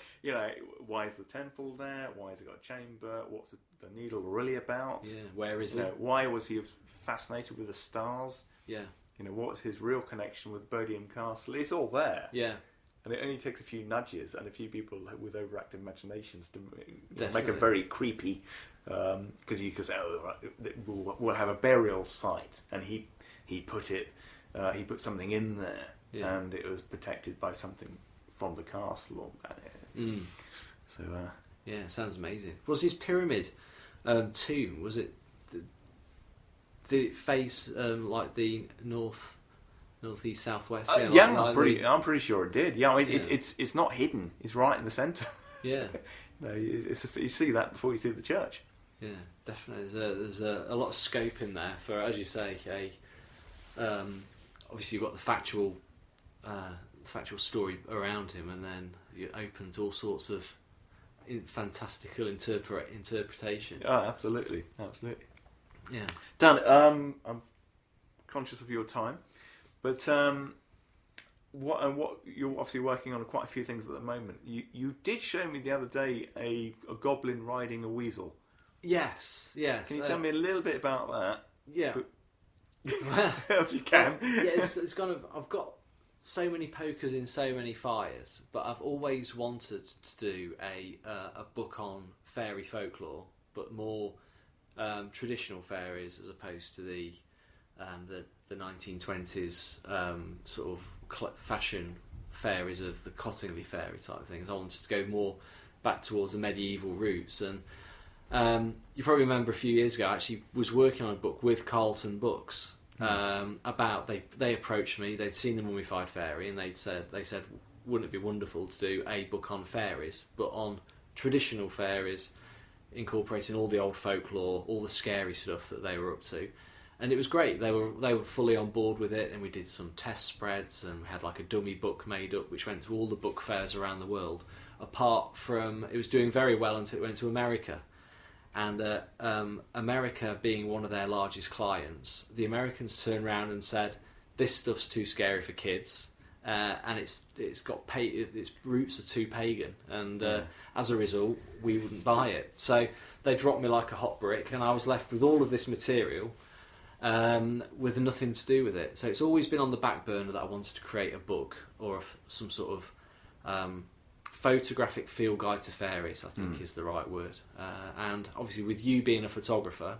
[SPEAKER 2] why is the temple there? Why has it got a chamber? What's the needle really about?
[SPEAKER 3] Yeah, where is it?
[SPEAKER 2] Why was he fascinated with the stars?
[SPEAKER 3] Yeah.
[SPEAKER 2] What's his real connection with Bodiam Castle? It's all there. Yeah. And it only takes a few nudges and a few people with overactive imaginations to make it very creepy. Because you could say, we'll have a burial site, and he put something in there, and it was protected by something from the castle. So
[SPEAKER 3] it sounds amazing. Was his pyramid tomb? Was it? Did it face like the northeast, southwest?
[SPEAKER 2] I'm pretty sure it did. Yeah, it's not hidden. It's right in the centre. Yeah. You see that before you see the church.
[SPEAKER 3] Yeah, definitely. There's a lot of scope in there for, as you say, obviously you've got the factual story around him, and then you're open to all sorts of fantastical interpretation.
[SPEAKER 2] Oh, absolutely.
[SPEAKER 3] Yeah.
[SPEAKER 2] Dan, I'm conscious of your time. But what you're obviously working on quite a few things at the moment. You did show me the other day a goblin riding a weasel.
[SPEAKER 3] Yes.
[SPEAKER 2] Can you tell me a little bit about that?
[SPEAKER 3] Yeah.
[SPEAKER 2] If you can.
[SPEAKER 3] It's kind of, I've got so many pokers in so many fires, but I've always wanted to do a book on fairy folklore, but more traditional fairies as opposed to the the 1920s sort of fashion fairies of the Cottingley fairy type things. I wanted to go more back towards the medieval roots. And you probably remember a few years ago I actually was working on a book with Carlton Books about, they approached me, they'd seen the Mummified Fairy, and they said wouldn't it be wonderful to do a book on fairies, but on traditional fairies, incorporating all the old folklore, all the scary stuff that they were up to. And it was great. They were fully on board with it, and we did some test spreads, and we had like a dummy book made up which went to all the book fairs around the world. Apart from, it was doing very well until it went to America. And America being one of their largest clients, the Americans turned around and said, this stuff's too scary for kids, and its roots are too pagan, and as a result we wouldn't buy it. So they dropped me like a hot brick, and I was left with all of this material with nothing to do with it. So it's always been on the back burner that I wanted to create a book or some sort of photographic field guide to fairies, I think is the right word. And obviously with you being a photographer,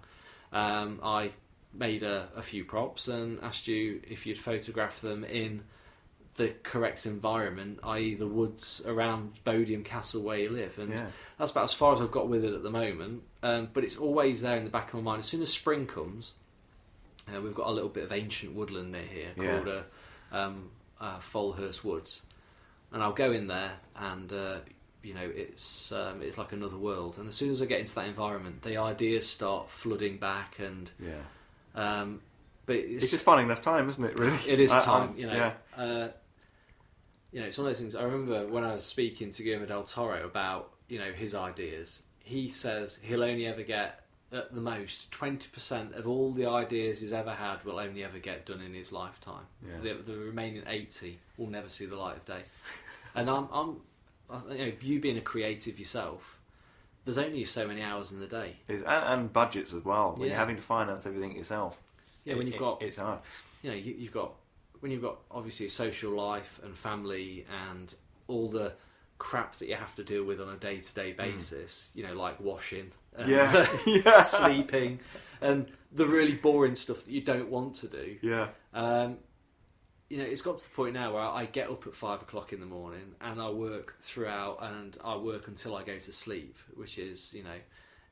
[SPEAKER 3] I made a few props and asked you if you'd photograph them in the correct environment, i.e. the woods around Bodiam Castle where you live. And that's about as far as I've got with it at the moment. But it's always there in the back of my mind. As soon as spring comes, we've got a little bit of ancient woodland near here called Folhurst Woods. And I'll go in there, and it's like another world. And as soon as I get into that environment, the ideas start flooding back, and but
[SPEAKER 2] it's just finding enough time, isn't it? Really,
[SPEAKER 3] it is time. It's one of those things. I remember when I was speaking to Guillermo del Toro about his ideas. He says he'll only ever get, at the most, 20% of all the ideas he's ever had will only ever get done in his lifetime. The remaining 80 will never see the light of day. And you being a creative yourself, there's only so many hours in the day.
[SPEAKER 2] And budgets as well. When you're having to finance everything yourself.
[SPEAKER 3] Yeah, when you've got,
[SPEAKER 2] it's hard.
[SPEAKER 3] You've got obviously a social life and family and all the crap that you have to deal with on a day-to-day basis. Like washing, and sleeping, and the really boring stuff that you don't want to do. It's got to the point now where I get up at 5 o'clock in the morning and I work throughout, and I work until I go to sleep, which is,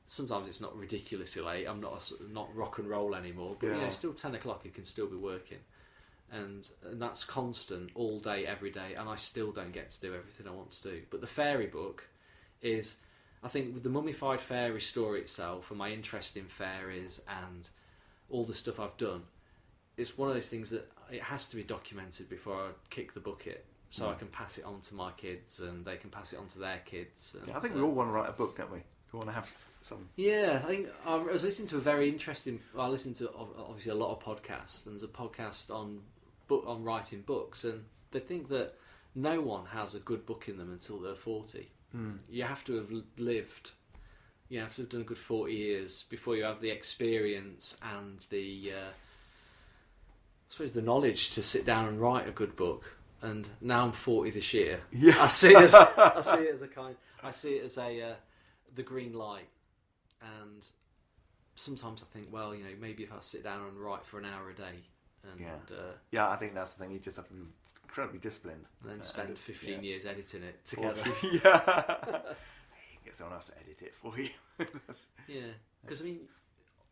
[SPEAKER 3] sometimes it's not ridiculously late. I'm not rock and roll anymore, but still 10 o'clock I can still be working, and that's constant all day, every day, and I still don't get to do everything I want to do. But the fairy book is, I think, with the Mummified Fairy story itself and my interest in fairies and all the stuff I've done, it's one of those things that it has to be documented before I kick the bucket, so I can pass it on to my kids and they can pass it on to their kids. And,
[SPEAKER 2] I think we all want to write a book, don't we? We want to have some.
[SPEAKER 3] Yeah, I think I was listening to a very interesting. I listen to obviously a lot of podcasts, and there's a podcast on writing books, and they think that no one has a good book in them until they're 40. You have to have lived. You have to have done a good 40 years before you have the experience and the. I suppose the knowledge to sit down and write a good book. And now I'm 40 this year. I see it as the green light. And sometimes I think, well, maybe if I sit down and write for an hour a day, and
[SPEAKER 2] I think that's the thing. You just have to be incredibly disciplined,
[SPEAKER 3] and then spend 15 years editing it together.
[SPEAKER 2] You can get someone else to edit it for you.
[SPEAKER 3] Because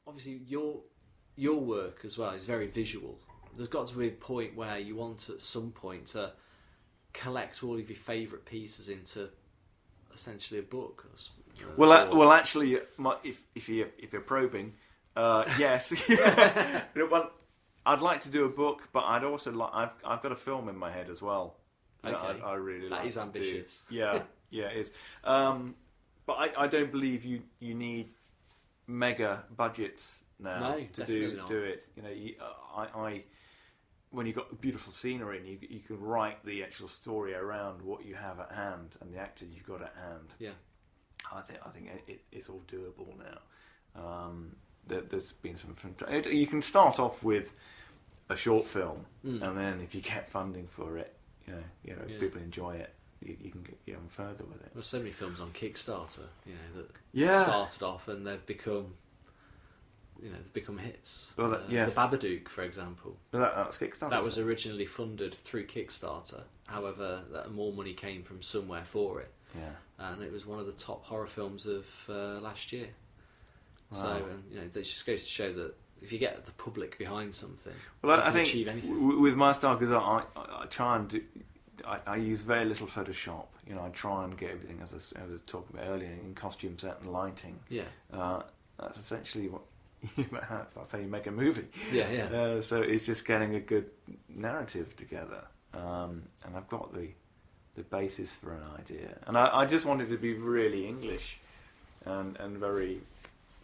[SPEAKER 3] obviously your work as well is very visual. There's got to be a point where you want at some point to collect all of your favourite pieces into essentially a book.
[SPEAKER 2] Well, actually, if you're probing, yes. Well, I'd like to do a book, but I'd also like. I've got a film in my head as well.
[SPEAKER 3] Okay.
[SPEAKER 2] I really like.
[SPEAKER 3] That is ambitious.
[SPEAKER 2] Yeah, it is. But I don't believe you need mega budgets now to do it. When you've got beautiful scenery and you can write the actual story around what you have at hand and the actors you've got at hand.
[SPEAKER 3] Yeah,
[SPEAKER 2] I think it's all doable now. There's been some. You can start off with a short film, and then if you get funding for it, if people enjoy it, you can get on further with it.
[SPEAKER 3] There's so many films on Kickstarter, that started off and they've become they've become hits.
[SPEAKER 2] Well, yes.
[SPEAKER 3] The Abba Duke, for example.
[SPEAKER 2] Well, that's Kickstarter.
[SPEAKER 3] That was originally funded through Kickstarter. However, more money came from somewhere for it.
[SPEAKER 2] Yeah.
[SPEAKER 3] And it was one of the top horror films of last year.
[SPEAKER 2] Wow.
[SPEAKER 3] So, that just goes to show that if you get the public behind something,
[SPEAKER 2] well,
[SPEAKER 3] you
[SPEAKER 2] I
[SPEAKER 3] can
[SPEAKER 2] think
[SPEAKER 3] achieve anything.
[SPEAKER 2] with my style, because I try and do, I use very little Photoshop. I try and get everything, as I was talking about earlier, in costume set and lighting.
[SPEAKER 3] Yeah.
[SPEAKER 2] That's essentially what that's how you make a movie.
[SPEAKER 3] Yeah.
[SPEAKER 2] So it's just getting a good narrative together, and I've got the basis for an idea, and I just wanted to be really English and very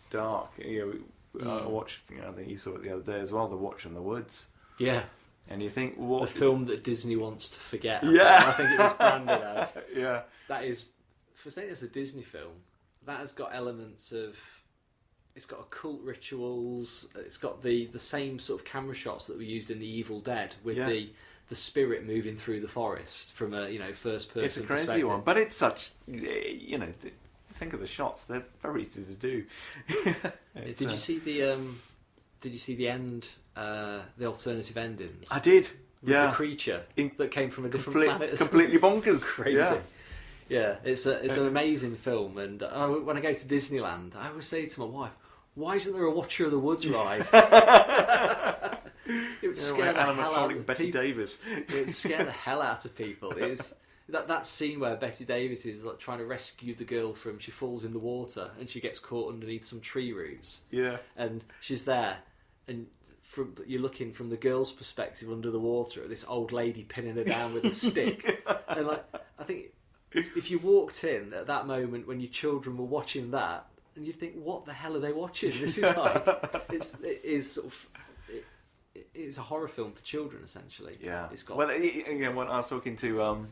[SPEAKER 2] dark. I watched, I think you saw it the other day as well, The Watch in the Woods.
[SPEAKER 3] Yeah.
[SPEAKER 2] And you think,
[SPEAKER 3] the film that Disney wants to forget.
[SPEAKER 2] Yeah.
[SPEAKER 3] I think it was branded as.
[SPEAKER 2] Yeah.
[SPEAKER 3] That is, for saying it's a Disney film, that has got elements of. It's got occult rituals. It's got the same sort of camera shots that were used in The Evil Dead, with the spirit moving through the forest from a first person.
[SPEAKER 2] It's a crazy
[SPEAKER 3] perspective.
[SPEAKER 2] one, but it's such think of the shots; they're very easy to do.
[SPEAKER 3] Did you see the end? The alternative endings.
[SPEAKER 2] I did.
[SPEAKER 3] With the creature that came from a different planet.
[SPEAKER 2] Completely bonkers.
[SPEAKER 3] Crazy. Yeah, it's an amazing film, and when I go to Disneyland, I always say to my wife, "Why isn't there a Watcher of the Woods ride?" It would scare the hell out of
[SPEAKER 2] Betty
[SPEAKER 3] people.
[SPEAKER 2] Davis.
[SPEAKER 3] It would scare the hell out of people. It's that scene where Betty Davis is like trying to rescue the girl from. She falls in the water and she gets caught underneath some tree roots.
[SPEAKER 2] Yeah,
[SPEAKER 3] and she's there, and you're looking from the girl's perspective under the water at this old lady pinning her down with a stick, and I think. If you walked in at that moment when your children were watching that, and you'd think, "What the hell are they watching?" This is it's a horror film for children, essentially.
[SPEAKER 2] Yeah.
[SPEAKER 3] It's got.
[SPEAKER 2] Well, when I was talking to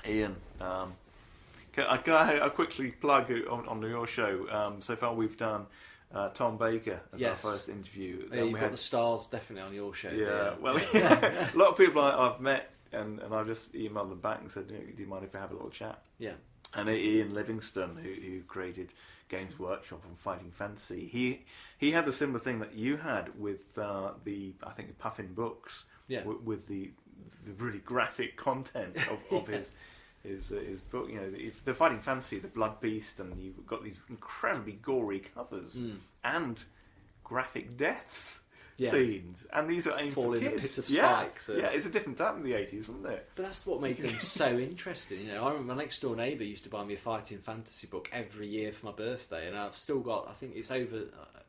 [SPEAKER 2] Ian, can I quickly plug on your show? So far, we've done Tom Baker as our first interview.
[SPEAKER 3] Yeah, you've got the stars definitely on your show.
[SPEAKER 2] Yeah. Well, a lot of people I've met. And I just emailed them back and said, "Do you mind if I have a little chat?"
[SPEAKER 3] Yeah.
[SPEAKER 2] And Ian Livingston, who created Games Workshop and Fighting Fantasy, he had the similar thing that you had with the Puffin books.
[SPEAKER 3] Yeah.
[SPEAKER 2] With the really graphic content of his book. The Fighting Fantasy, the Blood Beast, and you've got these incredibly gory covers and graphic deaths. Scenes, and these are aimed for kids.
[SPEAKER 3] In a pit of spikes.
[SPEAKER 2] Yeah, it's a different time in the 80s, wasn't it?
[SPEAKER 3] But that's what made them so interesting. I remember my next door neighbour used to buy me a Fighting Fantasy book every year for my birthday, and I've still got. I think it's over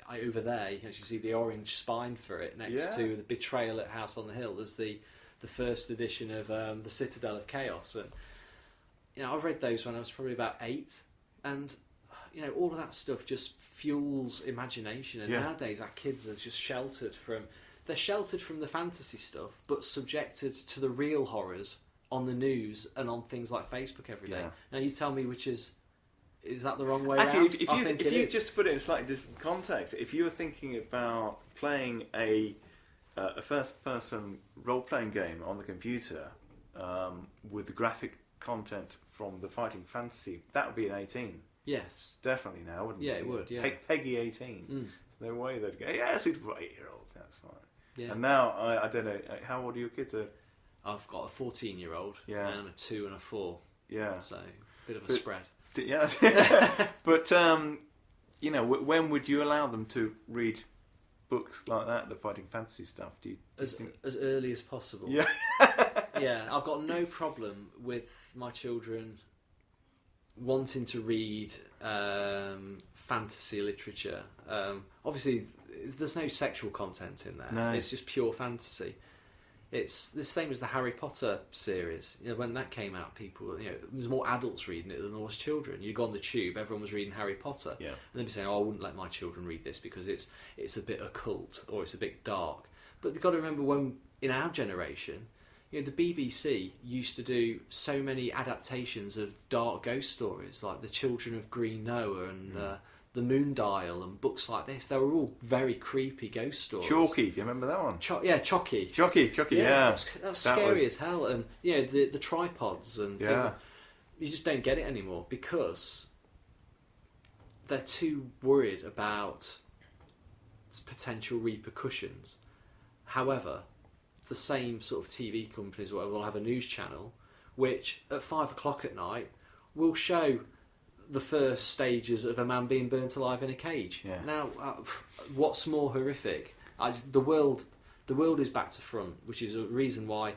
[SPEAKER 3] there. You can actually see the orange spine for it next to the Betrayal at House on the Hill. There's the first edition of the Citadel of Chaos, and I've read those when I was probably about 8, and. All of that stuff just fuels imagination, and nowadays our kids are just sheltered from the fantasy stuff, but subjected to the real horrors on the news and on things like Facebook every day. Now you tell me which is that the wrong way around?
[SPEAKER 2] If you just to put it in slightly different context, if you were thinking about playing a first-person role-playing game on the computer with the graphic content from the Fighting Fantasy, that would be an 18.
[SPEAKER 3] Yes.
[SPEAKER 2] Definitely now, wouldn't it?
[SPEAKER 3] Yeah, it would, yeah.
[SPEAKER 2] Peggy 18. There's no way they'd go, suitable for 8-year-olds, that's fine.
[SPEAKER 3] Yeah.
[SPEAKER 2] And now, I don't know, how old are your kids?
[SPEAKER 3] I've got a 14-year-old and a 2 and a 4.
[SPEAKER 2] Yeah.
[SPEAKER 3] So, bit of a spread.
[SPEAKER 2] Yeah. But, when would you allow them to read books like that, the Fighting Fantasy stuff?
[SPEAKER 3] As early as possible.
[SPEAKER 2] Yeah.
[SPEAKER 3] Yeah, I've got no problem with my children wanting to read fantasy literature. Obviously, there's no sexual content in there.
[SPEAKER 2] No.
[SPEAKER 3] It's just pure fantasy. It's the same as the Harry Potter series. When that came out, people, there's more adults reading it than there was children. You go on the tube, everyone was reading Harry Potter, and they'd be saying, "Oh, I wouldn't let my children read this because it's a bit occult or it's a bit dark." But they've got to remember when in our generation. The BBC used to do so many adaptations of dark ghost stories, like The Children of Green Noah and The Moon Dial and books like this. They were all very creepy ghost stories.
[SPEAKER 2] Chalky, do you remember that one?
[SPEAKER 3] Chalky.
[SPEAKER 2] Chalky, yeah.
[SPEAKER 3] That was scary as hell. And, the tripods and things like, you just don't get it anymore because they're too worried about potential repercussions. However, the same sort of TV companies or whatever will have a news channel which at 5 o'clock at night will show the first stages of a man being burnt alive in a cage.
[SPEAKER 2] Yeah.
[SPEAKER 3] Now, what's more horrific? The world is back to front, which is a reason why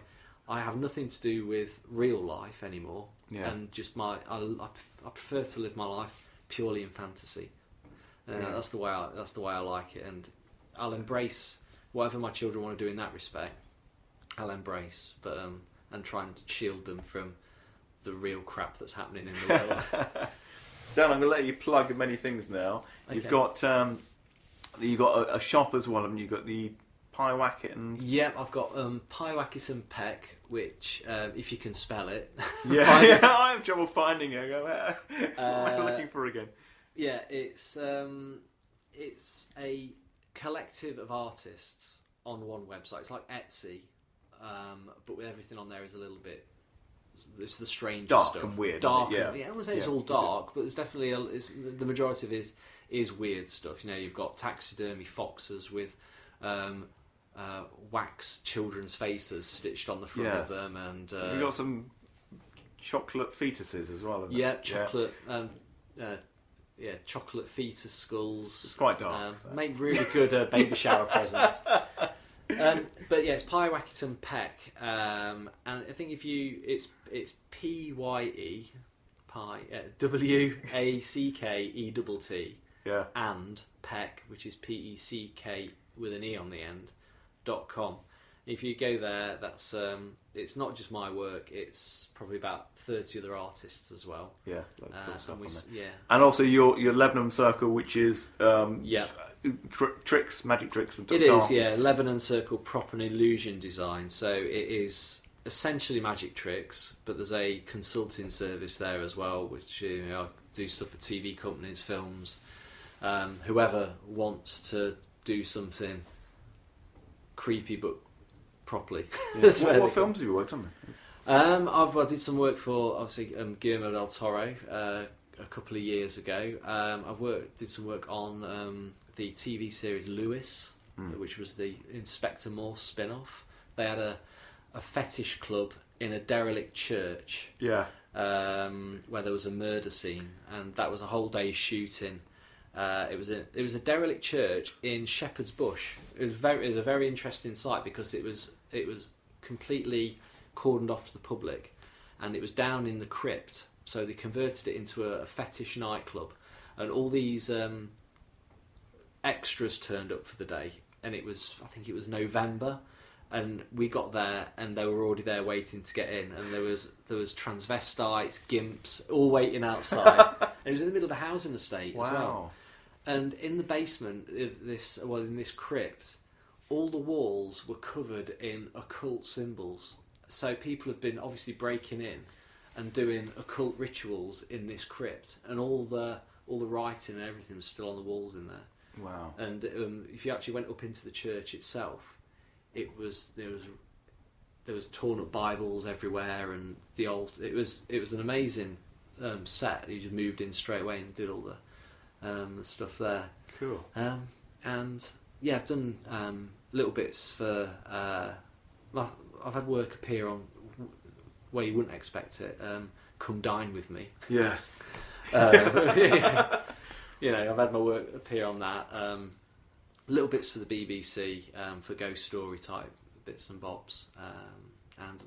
[SPEAKER 3] I have nothing to do with real life anymore, and just I prefer to live my life purely in fantasy. That's the way I like it, and I'll embrace whatever my children want to do in that respect. I'll embrace, but and try and shield them from the real crap that's happening in the world.
[SPEAKER 2] Dan, I'm going to let you plug many things now. Okay. You've got a shop as well, and you've got the Pyewacket and...
[SPEAKER 3] Yeah, I've got Pyewacket and Peck, which, if you can spell it...
[SPEAKER 2] Yeah, I have trouble finding it. What am I looking for again?
[SPEAKER 3] Yeah, it's a collective of artists on one website. It's like Etsy, but with everything on there is a little bit... It's the strangest
[SPEAKER 2] dark
[SPEAKER 3] stuff.
[SPEAKER 2] And weird.
[SPEAKER 3] Dark,
[SPEAKER 2] yeah.
[SPEAKER 3] I wouldn't say it's all dark, but there's definitely the majority of it is weird stuff. You know, you've got taxidermy foxes with wax children's faces stitched on the front of them, and
[SPEAKER 2] you've got some chocolate fetuses as well.
[SPEAKER 3] Yeah, chocolate. Chocolate fetus skulls.
[SPEAKER 2] It's quite dark.
[SPEAKER 3] Make really good baby shower presents. But yeah, it's Pyewacket and Peck, and I think it's PYE, WACKETT, and Peck, which is PECK with an E on the end, .com. If you go there, that's it's not just my work; it's probably about 30 other artists as well.
[SPEAKER 2] Yeah, stuff on there.
[SPEAKER 3] Yeah,
[SPEAKER 2] and also your Lebanon Circle, which is tricks, magic tricks, and
[SPEAKER 3] it is Lebanon Circle Prop and Illusion Design. So it is essentially magic tricks, but there's a consulting service there as well, which I do stuff for TV companies, films, whoever wants to do something creepy but properly.
[SPEAKER 2] Yeah. What films have you worked on?
[SPEAKER 3] I did some work for obviously Guillermo del Toro a couple of years ago. Did some work on the TV series Lewis, which was the Inspector Morse spin-off. They had a fetish club in a derelict church. Yeah. Where there was a murder scene, and that was a whole day's shooting. It was a derelict church in Shepherd's Bush. It was a very interesting site because it was completely cordoned off to the public, and it was down in the crypt. So they converted it into a fetish nightclub, and all these extras turned up for the day. And I think it was November, and we got there, and they were already there waiting to get in. And there was transvestites, gimps, all waiting outside. And it was in the middle of a housing estate as well. And in the basement of in this crypt, all the walls were covered in occult symbols. So people have been obviously breaking in and doing occult rituals in this crypt, and all the writing and everything was still on the walls in there.
[SPEAKER 2] Wow!
[SPEAKER 3] And if you actually went up into the church itself, there was torn up Bibles everywhere, and it was an amazing set. You just moved in straight away and did all the stuff there.
[SPEAKER 2] Cool.
[SPEAKER 3] And yeah, I've done little bits for. I've had work appear on where you wouldn't expect it. Come Dine With Me.
[SPEAKER 2] Yes.
[SPEAKER 3] You know, I've had my work appear on that. Little bits for the BBC, for ghost story type bits and bobs, and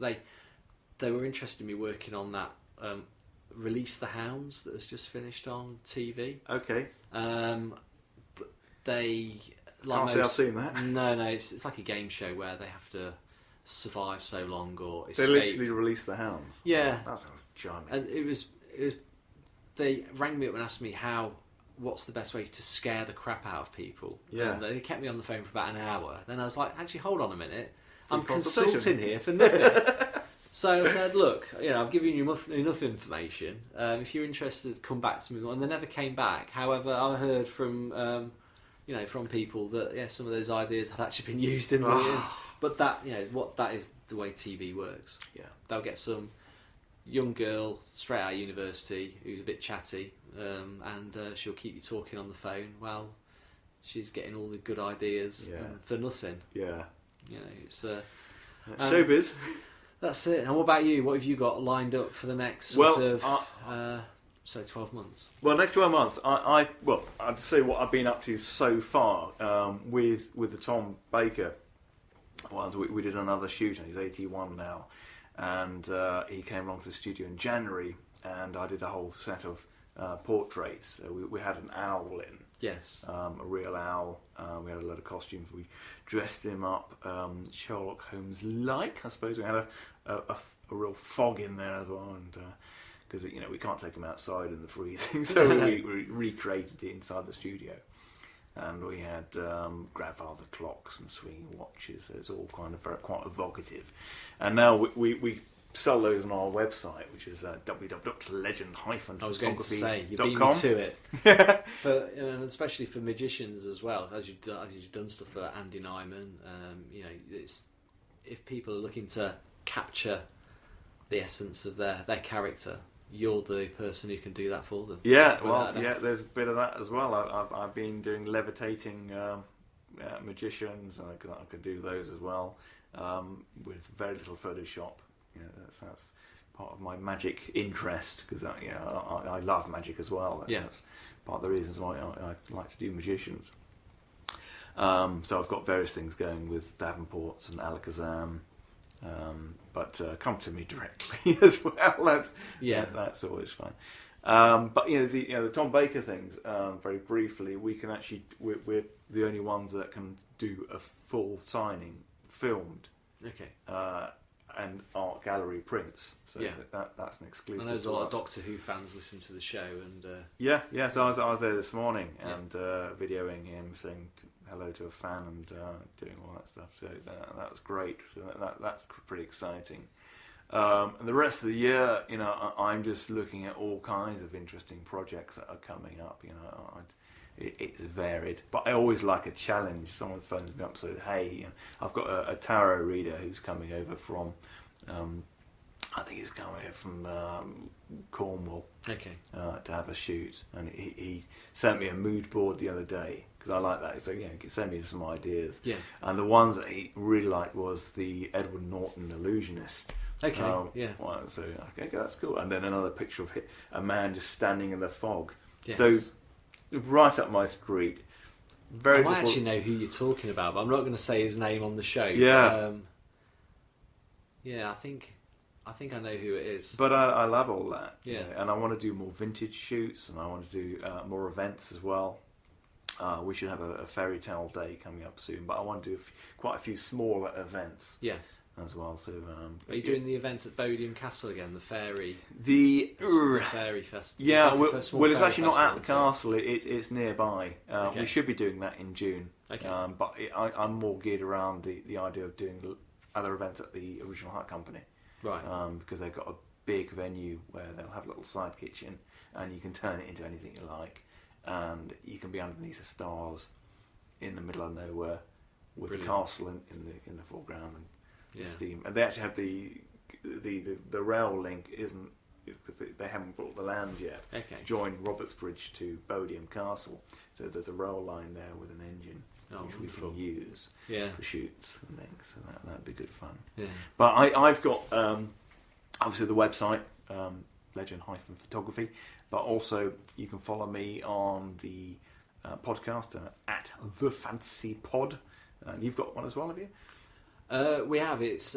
[SPEAKER 3] they were interested in me working on that. Release the Hounds that has just finished on TV.
[SPEAKER 2] Okay.
[SPEAKER 3] But they
[SPEAKER 2] can't say I've seen that.
[SPEAKER 3] No, it's like a game show where they have to survive so long or escape.
[SPEAKER 2] They literally release the hounds.
[SPEAKER 3] Yeah,
[SPEAKER 2] that sounds charming.
[SPEAKER 3] And it was. They rang me up and asked me what's the best way to scare the crap out of people.
[SPEAKER 2] Yeah.
[SPEAKER 3] And they kept me on the phone for about an hour. Then I was like, actually, hold on a minute. I'm
[SPEAKER 2] consultation.
[SPEAKER 3] consulting here for nothing. So I said, look, I've given you enough information. If you're interested, come back to me. And they never came back. However, I heard from from people that some of those ideas had actually been used in the. But that that is the way TV works.
[SPEAKER 2] Yeah,
[SPEAKER 3] they'll get some young girl straight out of university who's a bit chatty, and she'll keep you talking on the phone while she's getting all the good ideas for nothing.
[SPEAKER 2] Yeah.
[SPEAKER 3] You know, it's
[SPEAKER 2] showbiz.
[SPEAKER 3] That's it. And what about you? What have you got lined up for the next sort of 12 months?
[SPEAKER 2] Well, next 12 months, I'd say what I've been up to so far with the Tom Baker. Well, we did another shoot, and he's 81 now, and he came along to the studio in January, and I did a whole set of portraits. So we had an owl in.
[SPEAKER 3] Yes.
[SPEAKER 2] A real owl. We had a lot of costumes. We dressed him up Sherlock Holmes-like, I suppose. We had a real fog in there as well, and because we can't take him outside in the freezing, so we recreated it inside the studio. And we had grandfather clocks and swinging watches. So it's all kind of quite evocative. And now we sell those on our website, which is www.legend-photography.com.
[SPEAKER 3] I was going to say, you beat me to it. Especially for magicians as well, as you've done stuff for Andy Nyman. It's, if people are looking to capture the essence of their character, you're the person who can do that for them.
[SPEAKER 2] Yeah, there's a bit of that as well. I've been doing levitating magicians, and I could do those as well with very little Photoshop. That's part of my magic interest, because I love magic as well. That's part of the reasons why I like to do magicians. So I've got various things going with Davenports and Alakazam, but come to me directly as well. That's always fine. But the Tom Baker things, very briefly, we're the only ones that can do a full signing filmed.
[SPEAKER 3] Okay.
[SPEAKER 2] And art gallery prints, so that's an exclusive.
[SPEAKER 3] I know there's a lot of Doctor Who fans listen to the show, and
[SPEAKER 2] So I was there this morning and videoing him saying hello to a fan and doing all that stuff. So that was great. So that's pretty exciting. And the rest of the year, I'm just looking at all kinds of interesting projects that are coming up. It's varied, but I always like a challenge. Someone phones me up and says, "Hey, I've got a tarot reader who's coming over from, I think he's coming over from Cornwall, to have a shoot." And he sent me a mood board the other day, because I like that. So send me some ideas. Yeah. And the ones that he really liked was the Edward Norton illusionist.
[SPEAKER 3] Okay.
[SPEAKER 2] So that's cool. And then another picture of a man just standing in the fog.
[SPEAKER 3] Yes.
[SPEAKER 2] So. Right up my street.
[SPEAKER 3] I might actually know who you're talking about, but I'm not going to say his name on the show.
[SPEAKER 2] Yeah.
[SPEAKER 3] I think I know who it is.
[SPEAKER 2] But I love all that.
[SPEAKER 3] Yeah.
[SPEAKER 2] And I want to do more vintage shoots, and I want to do more events as well. We should have a fairy tale day coming up soon, but I want to do quite a few smaller events. Yeah. As well, so
[SPEAKER 3] are you doing the event at Bodiam Castle again? The fairy,
[SPEAKER 2] the
[SPEAKER 3] fairy festival.
[SPEAKER 2] Yeah, it's actually not at the castle. It's nearby. We should be doing that in June. Okay. But I'm more geared around the idea of doing other events at the Original Hut Company, right? Because they've got a big venue where they'll have a little side kitchen, and you can turn it into anything you like, and you can be underneath the stars in the middle of nowhere with the castle in the foreground. And steam, and they actually have the rail link isn't, because they haven't bought the land yet to join Robertsbridge to Bodiam Castle, so there's a rail line there with an engine which we can use for shoots and things, so that'd be good fun. But I've got obviously the website legend-photography, but also you can follow me on the podcast at the Fantasy Pod, and you've got one as well, have you?
[SPEAKER 3] We have. It's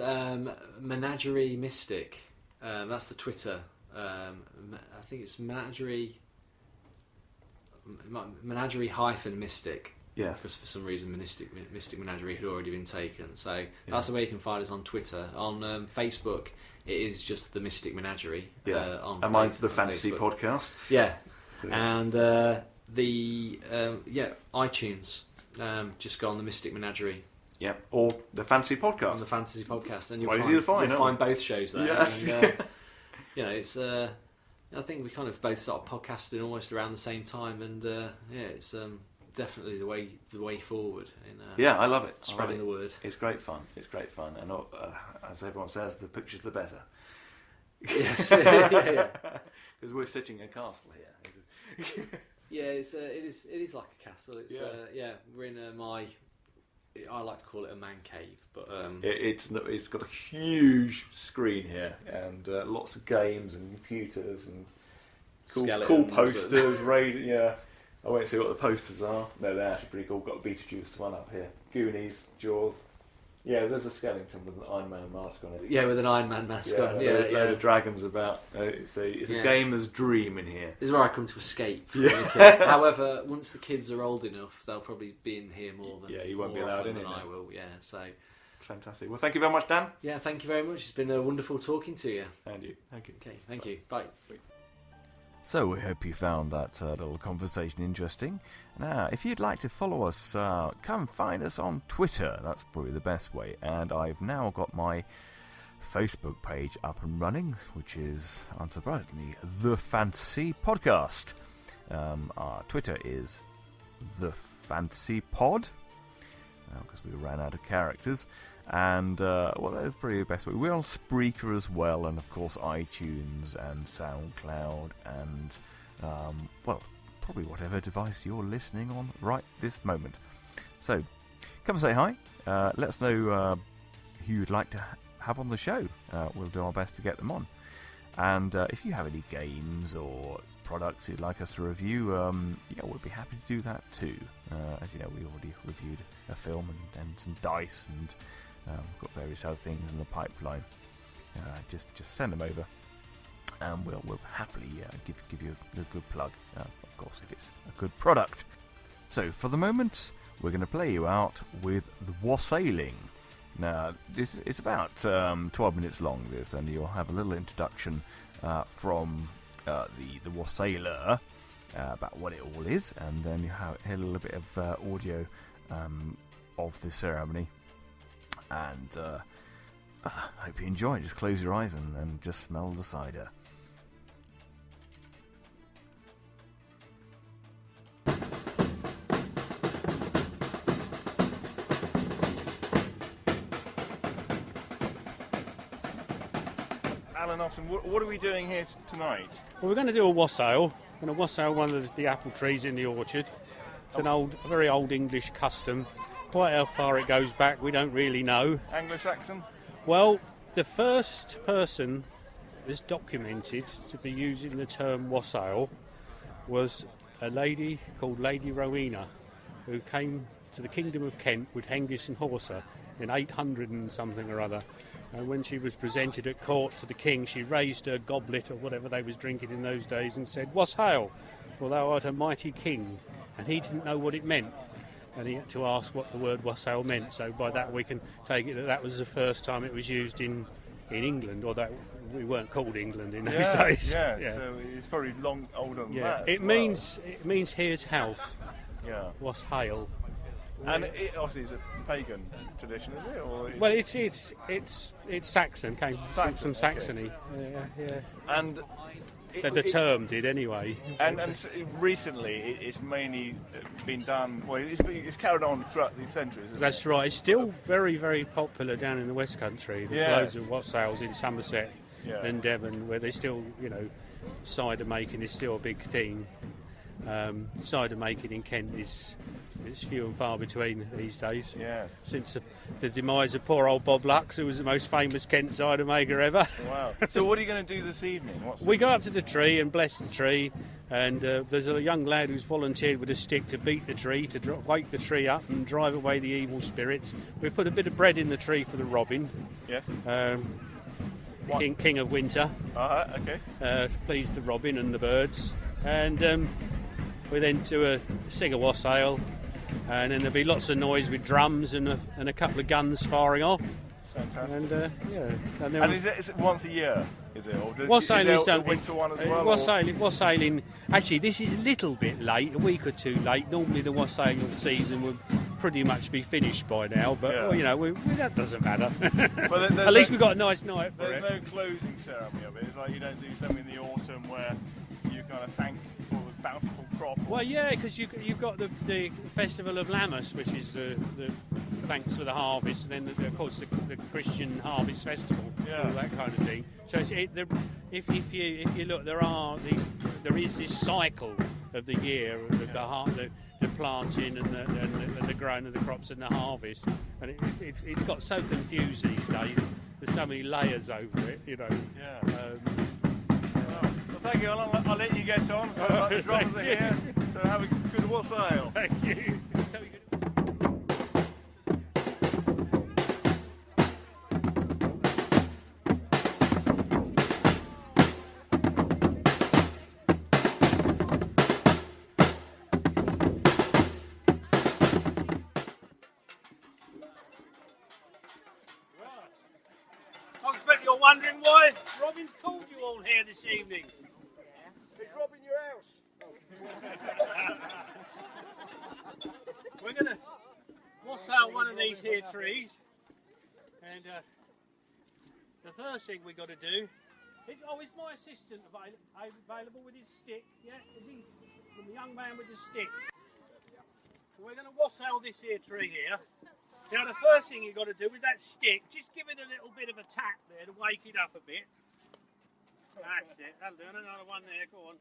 [SPEAKER 3] Menagerie Mystic. That's the Twitter. I think it's Menagerie Mystic.
[SPEAKER 2] Yes.
[SPEAKER 3] Because for some reason Mystic Menagerie had already been taken. So that's the way you can find us on Twitter. On Facebook, it is just the Mystic Menagerie.
[SPEAKER 2] Yeah. And mine's the Fantasy Podcast.
[SPEAKER 3] Yeah. So. And iTunes. Just go on the Mystic Menagerie.
[SPEAKER 2] Yep, or the Fantasy Podcast.
[SPEAKER 3] On the Fantasy Podcast, and
[SPEAKER 2] you'll
[SPEAKER 3] find both shows there.
[SPEAKER 2] Yes.
[SPEAKER 3] And, it's. I think we kind of both started podcasting almost around the same time, and it's definitely the way forward.
[SPEAKER 2] I love it.
[SPEAKER 3] Spreading the word.
[SPEAKER 2] It's great fun. And as everyone says, the pictures the better.
[SPEAKER 3] Yes.
[SPEAKER 2] Because we're sitting in a castle here.
[SPEAKER 3] Yeah, it is like a castle. It's we're in I like to call it a man cave, but
[SPEAKER 2] it's got a huge screen here and lots of games and computers and cool posters. Yeah, I won't see what the posters are. No, they're actually pretty cool. Got a Beetlejuice one up here, Goonies, Jaws. Yeah, there's a skeleton with an Iron Man mask on it.
[SPEAKER 3] Yeah, with an Iron Man mask on. Yeah,
[SPEAKER 2] load of dragons about. It's a gamer's dream in here.
[SPEAKER 3] This is where I come to escape from the kids. However, once the kids are old enough, they'll probably be in here more than
[SPEAKER 2] you won't be allowed in
[SPEAKER 3] than
[SPEAKER 2] it.
[SPEAKER 3] I will. Yeah, so
[SPEAKER 2] fantastic. Well, thank you very much, Dan.
[SPEAKER 3] Yeah, thank you very much. It's been wonderful talking to you.
[SPEAKER 2] And you. Thank you.
[SPEAKER 3] Okay, thank you. Bye.
[SPEAKER 2] So we hope you found that little conversation interesting. Now, if you'd like to follow us, come find us on Twitter. That's probably the best way. And I've now got my Facebook page up and running, which is, unsurprisingly, The Fantasy Podcast. Our Twitter is The Fantasy Pod, because we ran out of characters. And, that's probably the best way. We're on Spreaker as well, and of course iTunes and SoundCloud, and, probably whatever device you're listening on right this moment. So, come and say hi. Let us know who you'd like to have on the show. We'll do our best to get them on. And if you have any games or products you'd like us to review, we'd be happy to do that too. As you know, we already reviewed a film and some dice, and we've got various other things in the pipeline. Just send them over, and we'll happily give you a good plug. Of course, if it's a good product. So for the moment, we're going to play you out with the Wassailing. Now, this is about 12 minutes long, this, and you'll have a little introduction from the Wassailer about what it all is, and then you hear a little bit of audio of the ceremony. And I hope you enjoy it. Just close your eyes and just smell the cider. Alan Austin, what are we doing here tonight?
[SPEAKER 4] Well, we're going to do a wassail. We're going to wassail one of the apple trees in the orchard. It's a very old English custom. Quite how far it goes back, we don't really know.
[SPEAKER 2] Anglo-Saxon?
[SPEAKER 4] Well, the first person that's documented to be using the term wassail was a lady called Lady Rowena, who came to the Kingdom of Kent with Hengist and Horsa in 800 and something or other. And when she was presented at court to the king, she raised her goblet or whatever they was drinking in those days and said, "Wassail, for thou art a mighty king." And he didn't know what it meant. And he had to ask what the word wassail meant. So by that we can take it that was the first time it was used in England, although we weren't called England in those days.
[SPEAKER 2] Yeah, so it's probably older than that.
[SPEAKER 4] It means here's health.
[SPEAKER 2] Yeah.
[SPEAKER 4] Wassail.
[SPEAKER 2] And it obviously is a pagan tradition, is it? Or
[SPEAKER 4] well, it's Saxon. Came from Saxony.
[SPEAKER 2] Okay. And
[SPEAKER 4] the term did anyway.
[SPEAKER 2] And recently, it's mainly been done. Well, it's carried on throughout the centuries.
[SPEAKER 4] That's right. It's still very, very popular down in the West Country. There's loads of wassails in Somerset and Devon, where they still, cider making is still a big thing. Cider making in Kent is few and far between these days.
[SPEAKER 2] Yes.
[SPEAKER 4] Since the demise of poor old Bob Lux, who was the most famous Kent cider maker ever.
[SPEAKER 2] Wow. So what are you going to do this evening?
[SPEAKER 4] We go up to the tree and bless the tree, and there's a young lad who's volunteered with a stick to beat the tree, to wake the tree up and drive away the evil spirits. We put a bit of bread in the tree for the robin.
[SPEAKER 2] Yes.
[SPEAKER 4] King of winter.
[SPEAKER 2] Okay.
[SPEAKER 4] To please the robin and the birds. And we then sing a wassail, and then there'll be lots of noise with drums and a couple of guns firing off.
[SPEAKER 2] Fantastic.
[SPEAKER 4] And
[SPEAKER 2] is it once a year? Is it? Or
[SPEAKER 4] Wassailing is done.
[SPEAKER 2] The winter one as well?
[SPEAKER 4] Wassailing. Actually, this is a little bit late, a week or two late. Normally, the wassailing season would pretty much be finished by now, but that doesn't matter. Well, at least we've got a nice night for it.
[SPEAKER 2] There's no closing ceremony of it. It's like you don't do something in the autumn where you kind of thank for the bountiful crop.
[SPEAKER 4] Well, yeah, because you've got the Festival of Lammas, which is the thanks for the harvest, and then of course the Christian Harvest Festival, all that kind of thing. So if you look, there is this cycle of the year, the planting and the growing of the crops and the harvest. And it's got so confused these days. There's so many layers over it, you know.
[SPEAKER 2] Yeah. Well, thank you. I'll let you get on. So the drums are here. So have a good wassail.
[SPEAKER 4] Thank you.
[SPEAKER 5] I expect you're wondering why Robin's called you all here this evening.
[SPEAKER 6] Is Robin your house?
[SPEAKER 5] We're going to wassail one of these here trees, and the first thing we've got to do is, is my assistant available with his stick? Yeah, is he? The young man with his stick. So we're going to wassail this here tree here. Now the first thing you've got to do with that stick, just give it a little bit of a tap there to wake it up a bit. That's it, that'll do. Another one there, go on.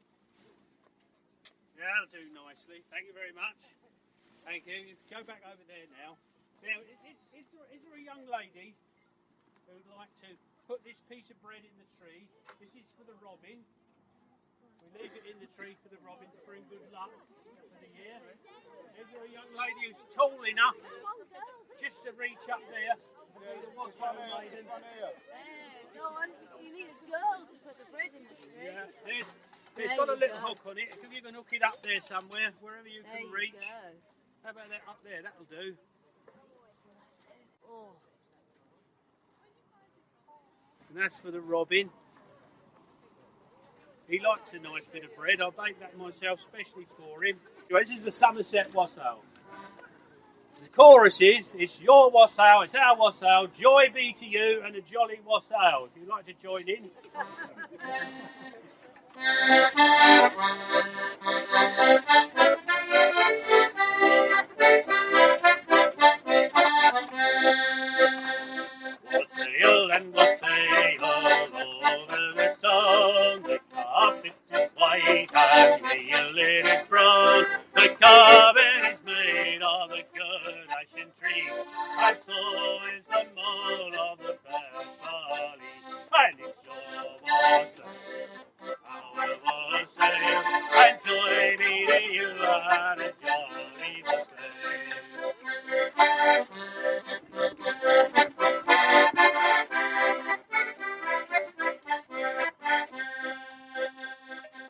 [SPEAKER 5] Yeah, that'll do nicely. Thank you very much. Thank you. Go back over there now. Now, is there a young lady who'd like to put this piece of bread in the tree? This is for the robin. We leave it in the tree for the robin to bring good luck for the year. Is there a young lady who's tall enough just to reach up there? What's one maiden?
[SPEAKER 7] Go on, you need a girl to put the bread in the tree.
[SPEAKER 5] Yeah, there's got a little hook on it. If you can hook it up there somewhere, wherever you can reach. How about that up there? That'll do.
[SPEAKER 7] Oh.
[SPEAKER 5] And that's for the robin. He likes a nice bit of bread. I bake that myself, especially for him. This is the Somerset wassail. The chorus is, it's your wassail, it's our wassail, joy be to you and a jolly wassail. If you'd like to join in. Wassail and wassail all over the town. The carpet is white and the lid is brown. The carpet is made of the good ashen tree, and so is the mold of the best barley. And it's your wassail, our wassail, and joy be to you and a jolly wassail.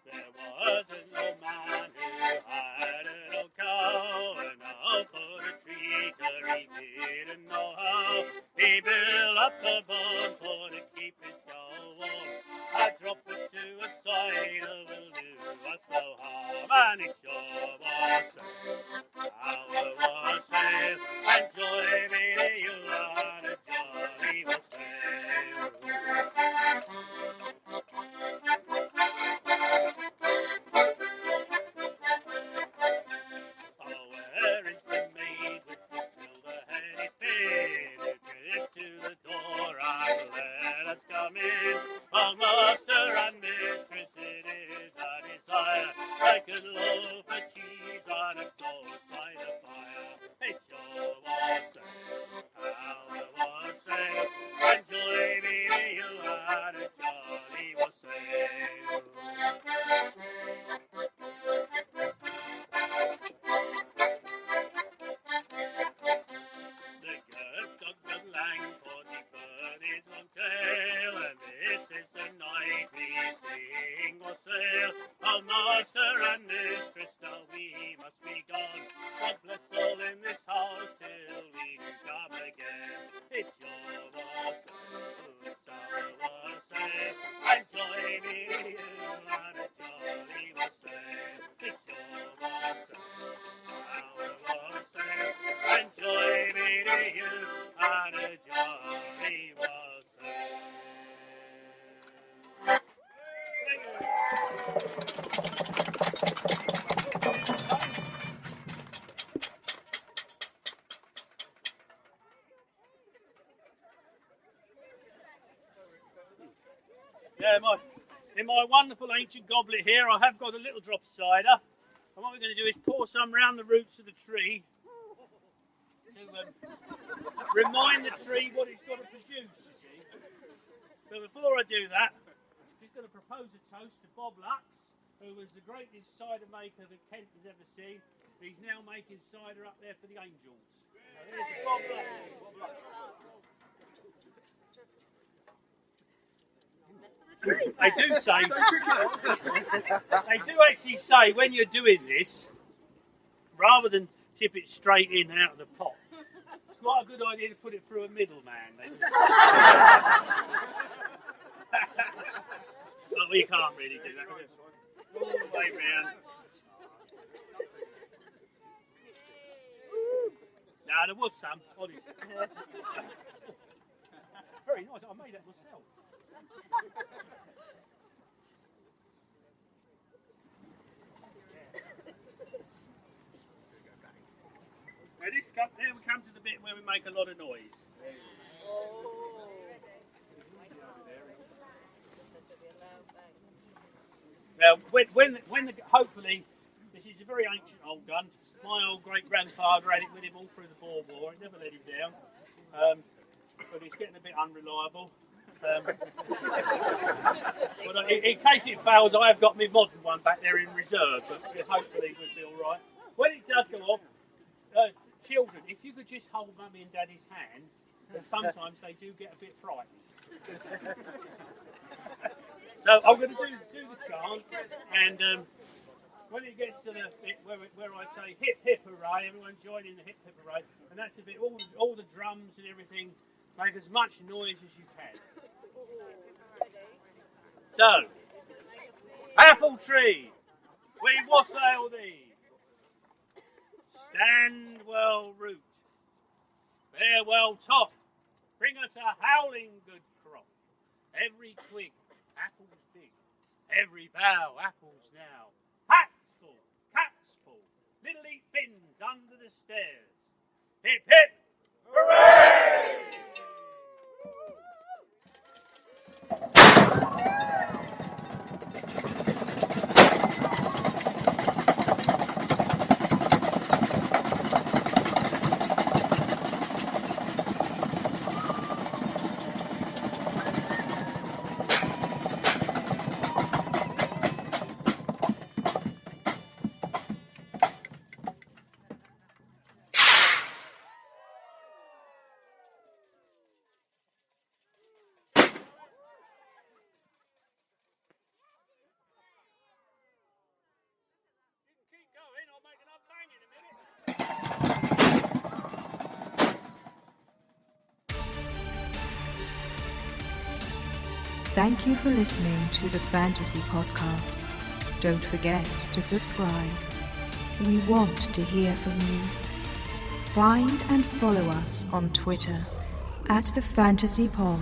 [SPEAKER 5] There was an old man who had an old cow, and out for a treater he didn't know how. He built up a barn for to keep his cow warm. I dropped it to a side of a new wassail harm, and it's your wassail, our wassail, and joy be to you and a jolly wassail. Oh, where is the maid with the silver-headed pin who came to the door and let us come in? Oh, master and mistress, it is a desire, like a loaf of cheese on a toast by the fire. It's your wassail, our wassail, and joy be to you and a jolly wassail. The good dog of Langford, he burned his own tail, and this is the night we sing wassail. Oh, master and mistress, now we must be gone. God bless all in this house till we do come again. It's your wassail, it's our wassail, and joy be to you and a jolly wassail. It's your wassail, our wassail, and joy be to you and a jolly wassail. Yeah, in my wonderful ancient goblet here, I have got a little drop of cider. And what we're going to do is pour some round the roots of the tree to remind the tree what it's got to produce, you see. So before I do that, I'm just going to propose a toast to Bob Lux, who was the greatest cider maker that Kent has ever seen. He's now making cider up there for the angels. Now, there's Bob Lux. Bob Lux. They do actually say when you're doing this, rather than tip it straight in and out of the pot, it's quite a good idea to put it through a middleman. But we can't really do that. All the way round. Now there was some. Very nice. I made that myself. Now there we come to the bit where we make a lot of noise. Now, hopefully, this is a very ancient old gun. My old great grandfather had it with him all through the Boer War. It never let him down, but it's getting a bit unreliable. But in case it fails, I have got my modern one back there in reserve, but hopefully we'll be all right. When it does go off, children, if you could just hold Mummy and Daddy's hands, sometimes they do get a bit frightened. So I'm going to do the chant, and when it gets to the bit where I say hip hip hooray, everyone join in the hip hip hooray, and that's the bit, all the drums and everything, make as much noise as you can. So, apple tree, we wassail thee. Stand well root, bear well top, bring us a howling good crop. Every twig, apples big, every bough, apples now. Hats full, caps full, little eat bins under the stairs. Hip hip, hooray!
[SPEAKER 1] Thank you for listening to the Fantasy Podcast. Don't forget to subscribe. We want to hear from you. Find and follow us on Twitter @TheFantasyPod